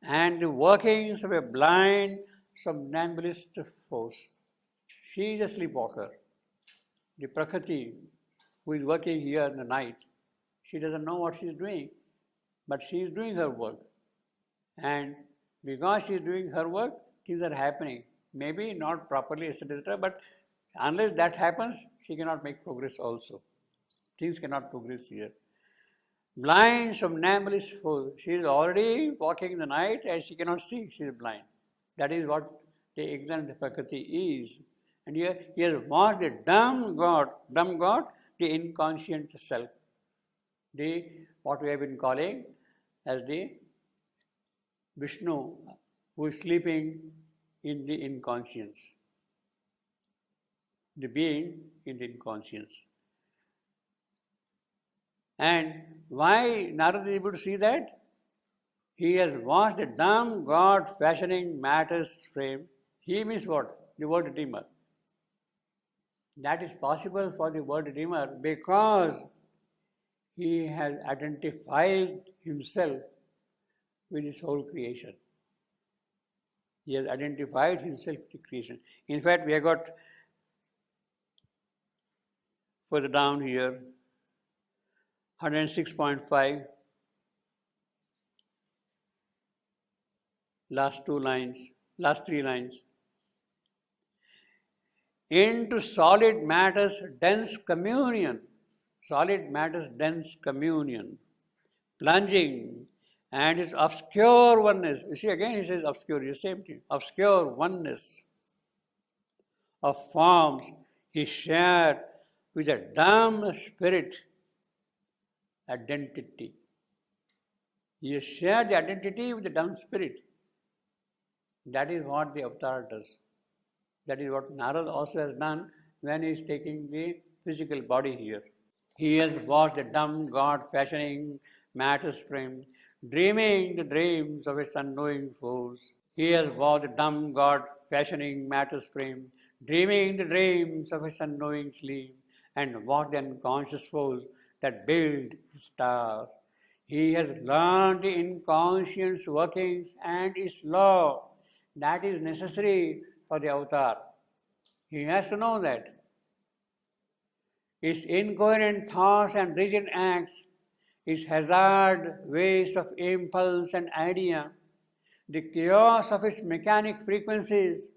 A: and the workings of a blind somnambulist force. She is a sleepwalker. The Prakriti, who is working here in the night, she doesn't know what she is doing, but she is doing her work. And because she is doing her work, things are happening. Maybe not properly, etc., but unless that happens, she cannot make progress also. Things cannot progress here. Blind somnambulist fool. She is already walking in the night and she cannot see. She is blind. That is what the ignorant Prakriti is. And here he has watched the dumb God, the inconscient self, the what we have been calling as the Vishnu, who is sleeping in the inconscience, the being in the inconscience. And why Narada is able to see that? He has watched the dumb God fashioning matter's frame. He means what? The world redeemer. That is possible for the world redeemer because he has identified himself with his whole creation. He has identified himself with the creation. In fact, we have got further down here 106.5, last three lines. Into solid matter's dense communion, plunging, and its obscure oneness. You see, again he says obscure, the same thing. Obscure oneness of forms he shared with a dumb spirit identity. He has shared the identity with the dumb spirit. That is what the avatar does. That is what Narada also has done when he is taking the physical body here. He has watched the dumb God fashioning matter's frame, dreaming the dreams of its unknowing foes. He has watched the dumb God fashioning matter's frame, dreaming the dreams of its unknowing sleep, and watched the unconscious foes that build his stars. He has learned the inconscious workings and its law that is necessary for the avatar. He has to know that. His incoherent thoughts and rigid acts, his hazard, waste of impulse and idea, the chaos of his mechanic frequencies,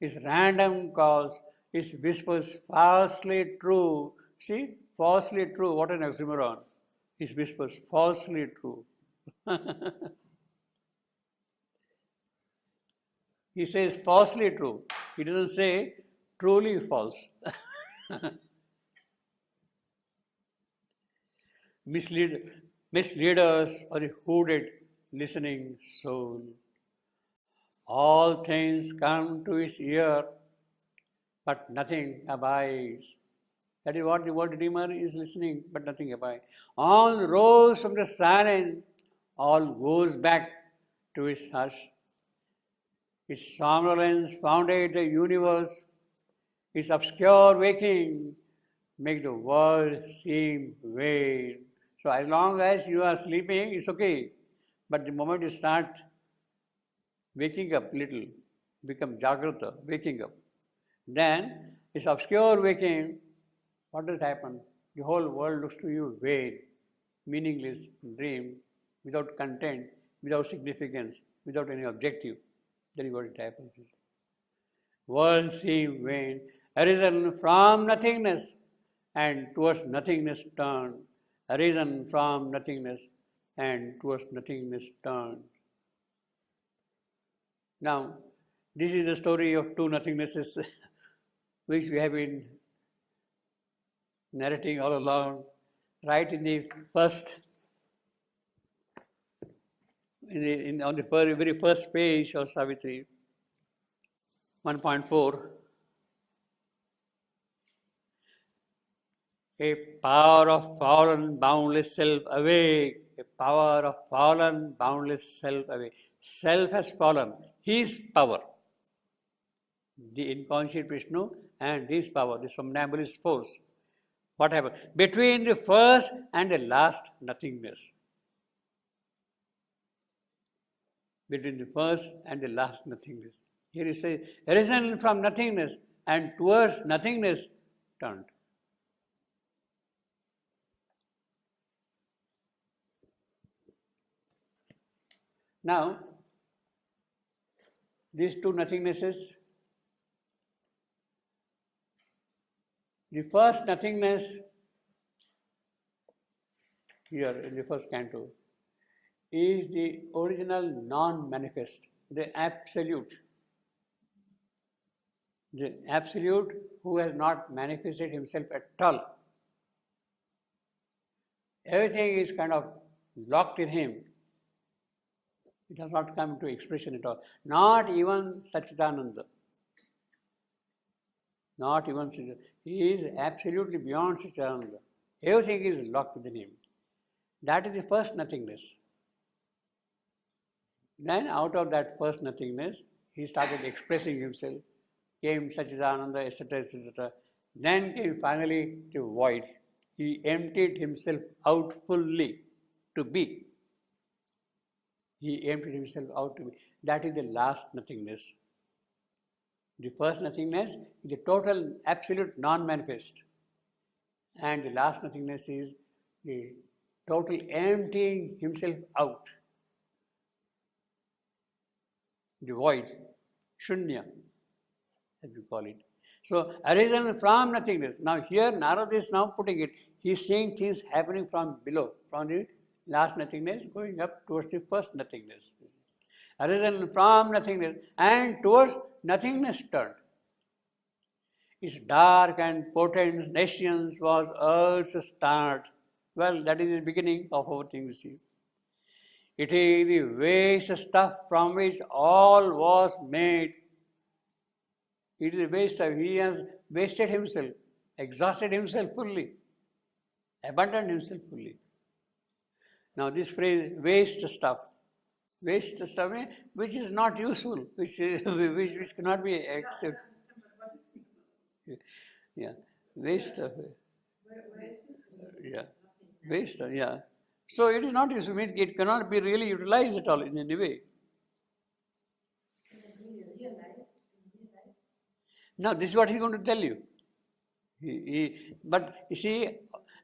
A: his random calls, his whispers falsely true. See, falsely true, what an oxymoron. His whispers falsely true. He says falsely true. He doesn't say truly false. Misleaders or the hooded listening soul. All things come to his ear, but nothing abides. That is what the world redeemer is listening, but nothing abides. All rose from the silence, all goes back to his hush. Its somnolence founded the universe, its obscure waking make the world seem vain. So as long as you are sleeping, it's okay. But the moment you start waking up little, become jagrata, waking up, then it's obscure waking, what does happen? The whole world looks to you vain, meaningless, dream, without content, without significance, without any objective. That is what it happens. World seem vain, arisen from nothingness and towards nothingness turned. Arisen from nothingness and towards nothingness turned. Now, this is the story of two nothingnesses which we have been narrating all along, right in the first, on the very first page of Savitri, 1.4. A power of fallen, boundless self awake. A power of fallen, boundless self awake. Self has fallen. His power, the inconscient Vishnu, and his power, the somnambulist force. What happened? Between the first and the last nothingness. Between the first and the last nothingness. Here he says, arisen from nothingness and towards nothingness turned. Now, these two nothingnesses, the first nothingness here in the first canto, is the original non-manifest, the absolute. The absolute who has not manifested himself at all. Everything is kind of locked in him. It has not come to expression at all. Not even Satchidananda. Not even Satchidananda. He is absolutely beyond Satchidananda. Everything is locked within him. That is the first nothingness. Then out of that first nothingness, he started expressing himself, came Satchidananda, etc., etc. Then came finally to void. He emptied himself out fully to be. He emptied himself out to be. That is the last nothingness. The first nothingness is the total, absolute non-manifest. And the last nothingness is the total emptying himself out. The void, shunya, as we call it. So, arisen from nothingness. Now here Narada is now putting it, he is seeing things happening from below, from the last nothingness going up towards the first nothingness. Arisen from nothingness and towards nothingness turned. Its dark and potent nescience was Earth's start. Well, that is the beginning of our thing, you see. It is the waste stuff from which all was made. It is the waste stuff. He has wasted himself, exhausted himself fully, abandoned himself fully. Now this phrase, waste stuff, which is not useful, which cannot be accepted. Yeah, waste stuff. Yeah, waste stuff, yeah. So it is not useful, it cannot be really utilized at all in any way. Now this is what he is going to tell you. But you see,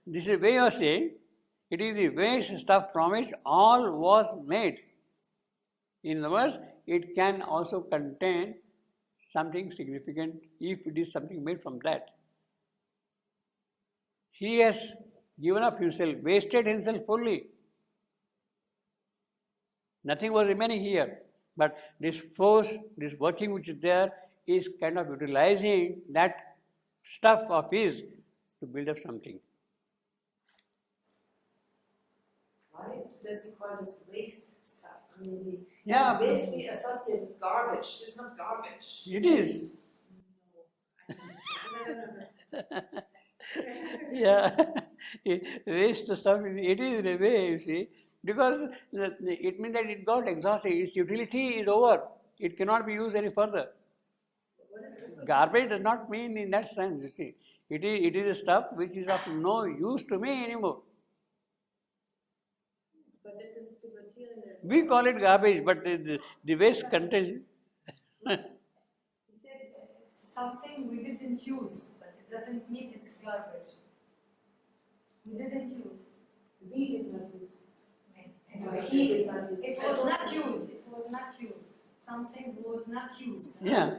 A: this is a way of saying, it is the waste stuff from which all was made. In other words, it can also contain something significant if it is something made from that. He has given up himself, wasted himself fully. Nothing was remaining here. But this force, this working which is there, is kind of utilizing that stuff of his to build up something.
C: Why does he call this waste stuff? I mean,
A: Yeah.
C: basically associated with garbage. It's not garbage.
A: It is. Yeah, waste stuff, it is in a way, you see, because it means that it got exhausted, its utility is over, it cannot be used any further. Garbage does not mean in that sense, you see. It is a stuff which is of no use to me anymore.
B: But it is the material.
A: We call it garbage, but the waste contains.
D: He said it's something we didn't use, but it doesn't mean it's garbage. We didn't use.
C: We did not use.
D: Anyway,
C: He did not use.
D: it was not used. It was not used. Something was not used.
A: Yeah.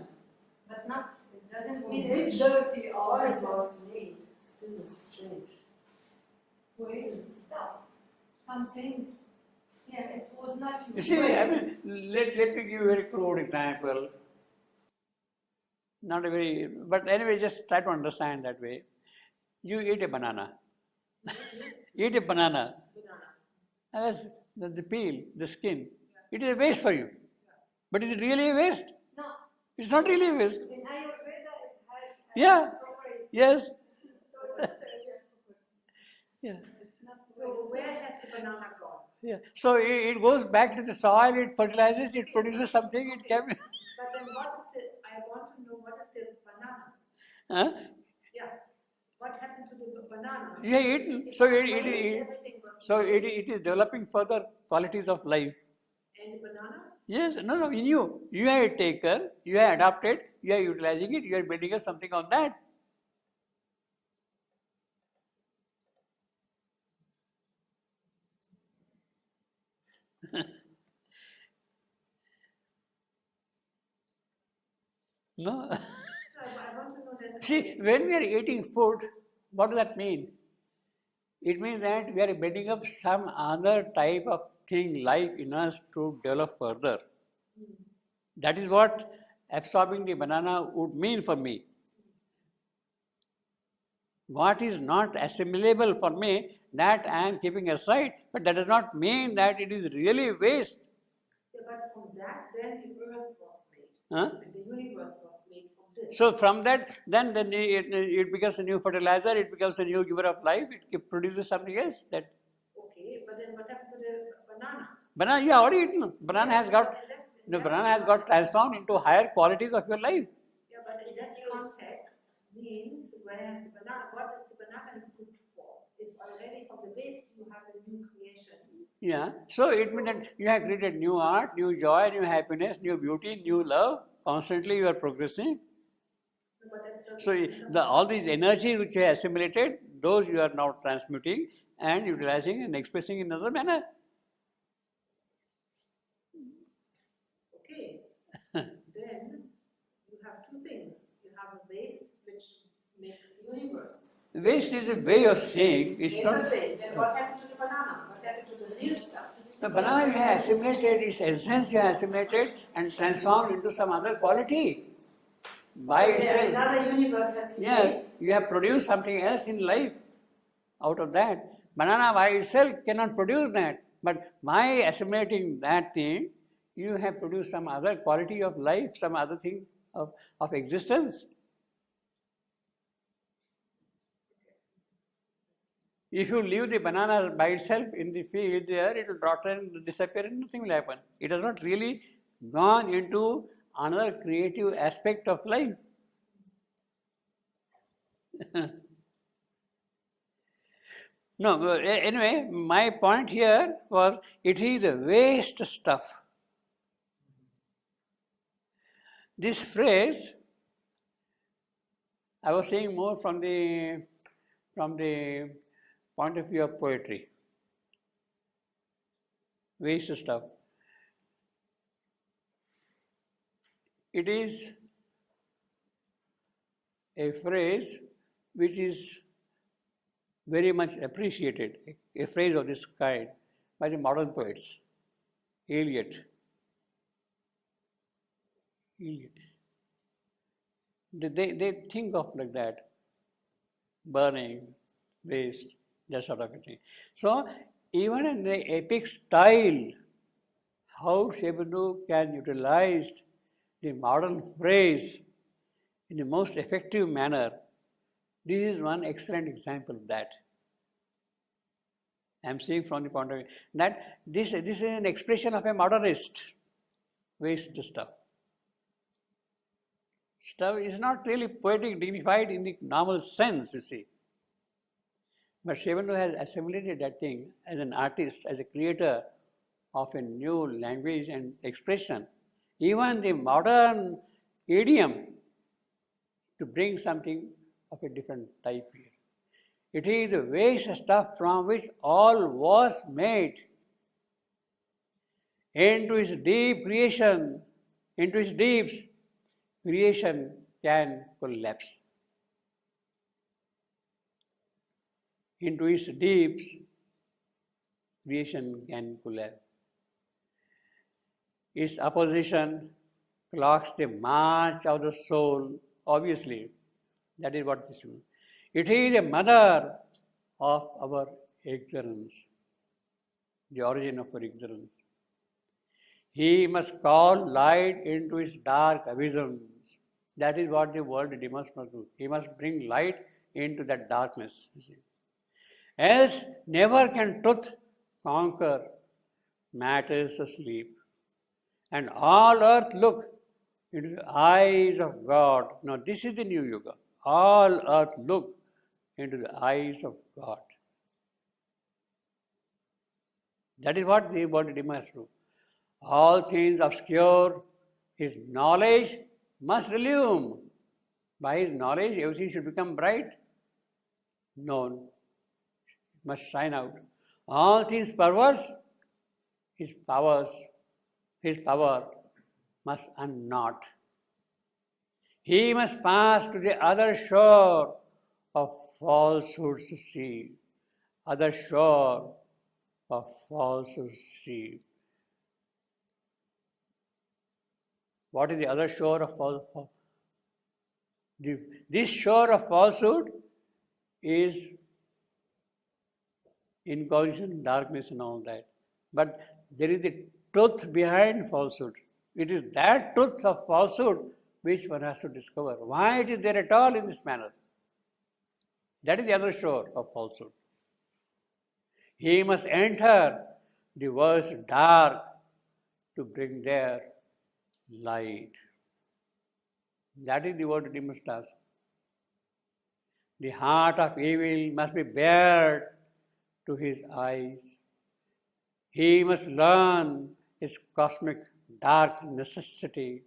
D: But not. It doesn't
C: From
D: mean
C: which
D: it's dirty
C: all
D: or
C: was made. This is strange.
D: waste stuff. Something. Yeah, it was not used.
A: You see, I mean, let me give you a very crude example. Not a very, but anyway, just try to understand that way. You eat a banana. Eat a banana. And that's the peel, the skin. It is a waste for you. But is it really a waste?
D: No.
A: It's not really a waste.
D: In Ayurveda, it has.
A: Yeah.
D: proper-
A: Yes.
D: So
A: Yeah.
D: it's not
B: So
D: waste.
B: where has the banana gone?
A: Yeah. So it goes back to the soil, it fertilizes, it produces something, it can be.
B: But then what is I want to know what is the banana?
A: Huh?
B: Yeah. What happened to the banana?
A: You have eaten. So
B: Everything was
A: it is developing further qualities of life.
B: And the banana?
A: Yes, no, in you. You have taken, you have adopted, you are utilizing it, you are building up something on that. No.
B: So I want to know that.
A: See, when we are eating food, what does that mean? It means that we are building up some other type of thing, life in us to develop further. That is what absorbing the banana would mean for me. What is not assimilable for me, that I am keeping aside, but that does not mean that it is really waste.
B: Yeah, but from that, then the earth was made.
A: Huh?
B: And the universe was made from this.
A: So from that, then it becomes a new fertilizer, it becomes a new giver of life, it produces something else. That
B: Okay, but then what happened to the banana?
A: banana, you have already eaten. Banana has got transformed into higher qualities of your life.
B: Yeah, but in that context means whereas the banana, what is the banana good for? If already from the waste you have a new creation.
A: Yeah. So it means that you have created new art, new joy, new happiness, new beauty, new love. Constantly you are progressing. So all these energies which you have assimilated, those you are now transmuting and utilizing and expressing in another manner.
B: Okay. Then you have two things. You have a waste which makes the universe.
A: Waste is a way of saying it's
B: Yes,
A: not.
B: I say. Then what happened to the banana? What happened to the real stuff?
A: The banana you have assimilated, its essence you have assimilated and transformed into some other quality. By itself.
B: Another universe has been
A: Yes,
B: made.
A: you have produced something else in life out of that. Banana by itself cannot produce that. But by assimilating that thing, you have produced some other quality of life, some other thing of existence. If you leave the banana by itself in the field there, it will rot and disappear and nothing will happen. It has not really gone into another creative aspect of life. No, anyway, my point here was it is the waste stuff. This phrase, I was saying more from the point of view of poetry. Waste stuff. It is a phrase which is very much appreciated, a phrase of this kind, by the modern poets. Eliot. They think of like that, burning, waste, that sort of a thing. So, even in the epic style, how Sri-Aurobindo can utilize the modern phrase in the most effective manner, this is one excellent example of that. I am saying from the point of view that this is an expression of a modernist. Waste stuff. Stuff is not really poetic, dignified in the normal sense, you see. But Sri-Aurobindo has assimilated that thing as an artist, as a creator of a new language and expression. Even the modern idiom to bring something of a different type here. It is the waste stuff from which all was made. Into its deep creation, into its deeps, creation can collapse. Into its deeps, creation can collapse. Its opposition clocks the march of the soul, obviously. That is what this means. It is the mother of our ignorance, the origin of our ignorance. He must call light into its dark abysms. That is what the world demons must do. He must bring light into that darkness. Else, never can truth conquer matters asleep. And all earth look into the eyes of God. Now, this is the new Yuga. All earth look into the eyes of God. That is what the body must do. All things obscure, his knowledge must illume. By his knowledge, everything should become bright, known, must shine out. All things perverse, his power must unknot. He must pass to the other shore of falsehoods to see. other shore of falsehood sea. What is the other shore of falsehood? This shore of falsehood is incognizance, darkness, and all that. But there is the truth behind falsehood. It is that truth of falsehood which one has to discover. Why it is there at all in this manner? That is the other shore of falsehood. He must enter the world's dark to bring there light. That is the word he must ask. The heart of evil must be bared to his eyes. He must learn its cosmic dark necessity,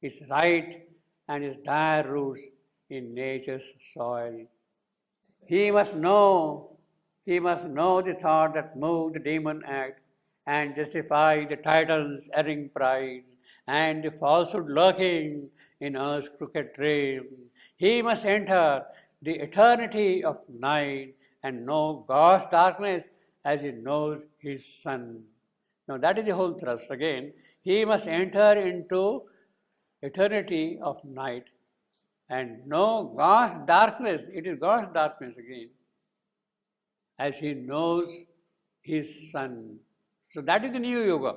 A: its right and its dire roots in nature's soil. He must know the thought that moved the demon act and justify the Titan's erring pride and the falsehood lurking in earth's crooked dream. He must enter the eternity of night and know God's darkness as he knows his sun. Now that is the whole thrust again. He must enter into eternity of night and know God's darkness. It is God's darkness again, as he knows his sun. So that is the new yoga.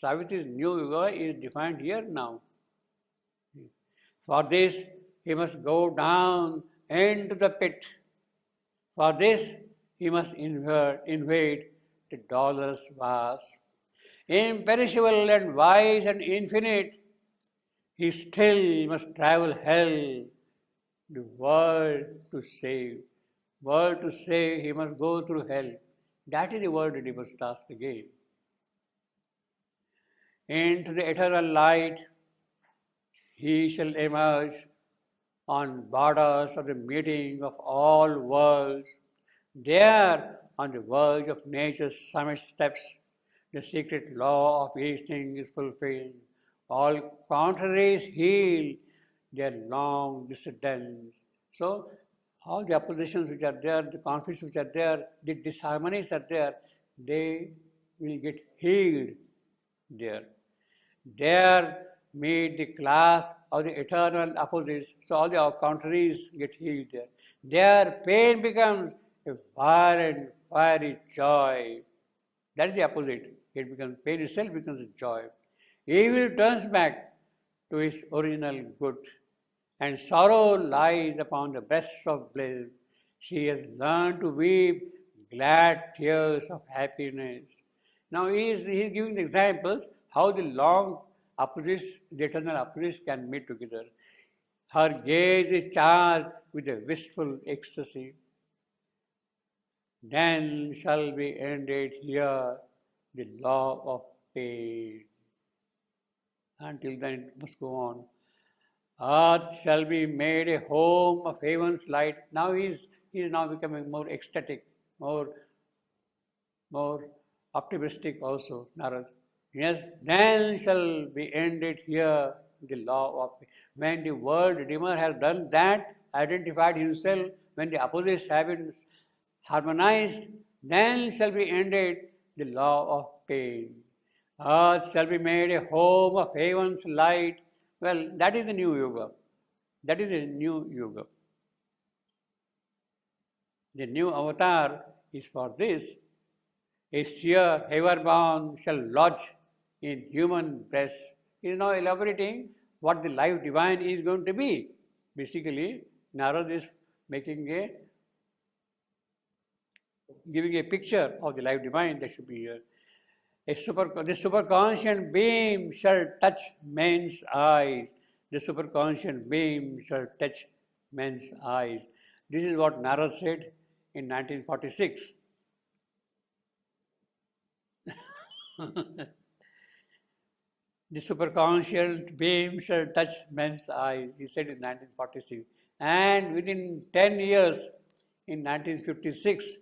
A: Savitri's new yoga is defined here now. For this, he must go down into the pit. For this, he must invade the dolorous vast. Imperishable and wise and infinite, he still must travel hell, the world to save. World to save, he must go through hell. That is the word that he must ask again. Into the eternal light, he shall emerge on borders of the meeting of all worlds. There, on the verge of nature's summit steps, the secret law of each thing is fulfilled. All contraries heal their long dissidence. So, all the oppositions which are there, the conflicts which are there, the disharmonies are there, they will get healed there. There meet the class of the eternal opposites, so all the contraries get healed there. There pain becomes a violent, fiery joy. That is the opposite. It becomes pain itself becomes a joy. Evil turns back to its original good, and sorrow lies upon the breast of bliss. She has learned to weep glad tears of happiness. Now he is giving the examples how the long opposites, the eternal opposites can meet together. Her gaze is charged with a wistful ecstasy. Then shall be ended here the law of pain. Until then it must go on. Earth shall be made a home of heaven's light. Now he is now becoming more ecstatic, more optimistic also, Narad. Yes, then shall be ended here the law of pain. When the world Redeemer has done that, identified himself, when the opposites have been harmonized, then shall be ended the law of pain. Earth shall be made a home of heaven's light. Well, that is the new yoga. That is the new yoga. The new avatar is for this. A seer, ever born, shall lodge in human breast. He is now elaborating what the life divine is going to be. Basically, Narad is giving a picture of the life divine that should be here. The superconscient beam shall touch men's eyes. The superconscient beam shall touch men's eyes. This is what Narad said in 1946. The superconscient beam shall touch men's eyes, he said in 1946. And within 10 years, in 1956,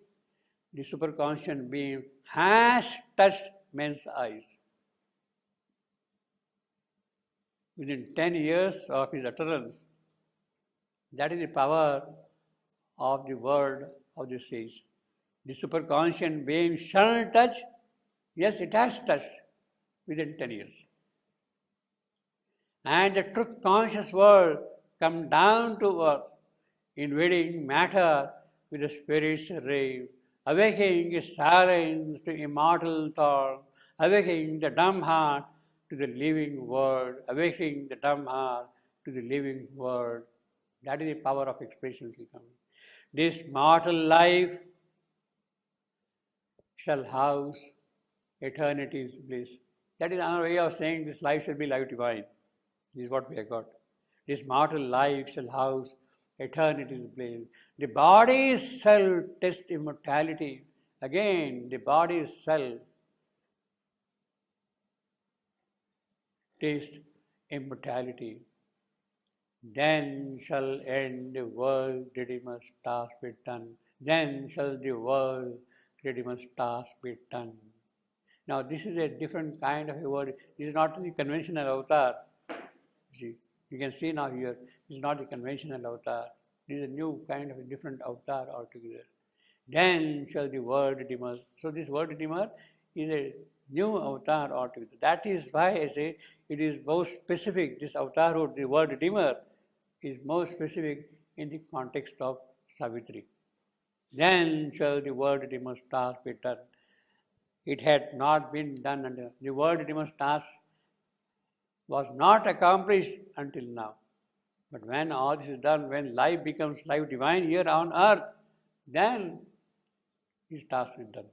A: the superconscient beam has touched men's eyes. Within 10 years of his utterance, that is the power of the word of the sage. The superconscious being shall touch. Yes, it has touched within 10 years. And the truth conscious world come down to earth, invading matter with the spirit's ray, awakening its silence to immortal thought, awakening the dumb heart to the living word, awakening the dumb heart to the living word. That is the power of expression. This mortal life shall house eternity's bliss. That is another way of saying this life shall be life divine. This is what we have got. This mortal life shall house eternity's bliss. The body shall test immortality. Again, the body shall taste immortality. Then shall end the world Redeemer's task be done. Then shall the world Redeemer's task be done. Now this is a different kind of a word. This is not the conventional avatar. See, you can see now here, this is not the conventional avatar. This is a new kind of a different avatar altogether. Then shall the word Redeemer. So this word Redeemer is a new avatar altogether. That is why I say it is most specific. This avatarhood, the word Redeemer, is more specific in the context of Savitri. Then shall the word Redeemer's task be done. It had not been done until the word Redeemer's task was not accomplished until now. But when all this is done, when life becomes life divine here on earth, then his task is done.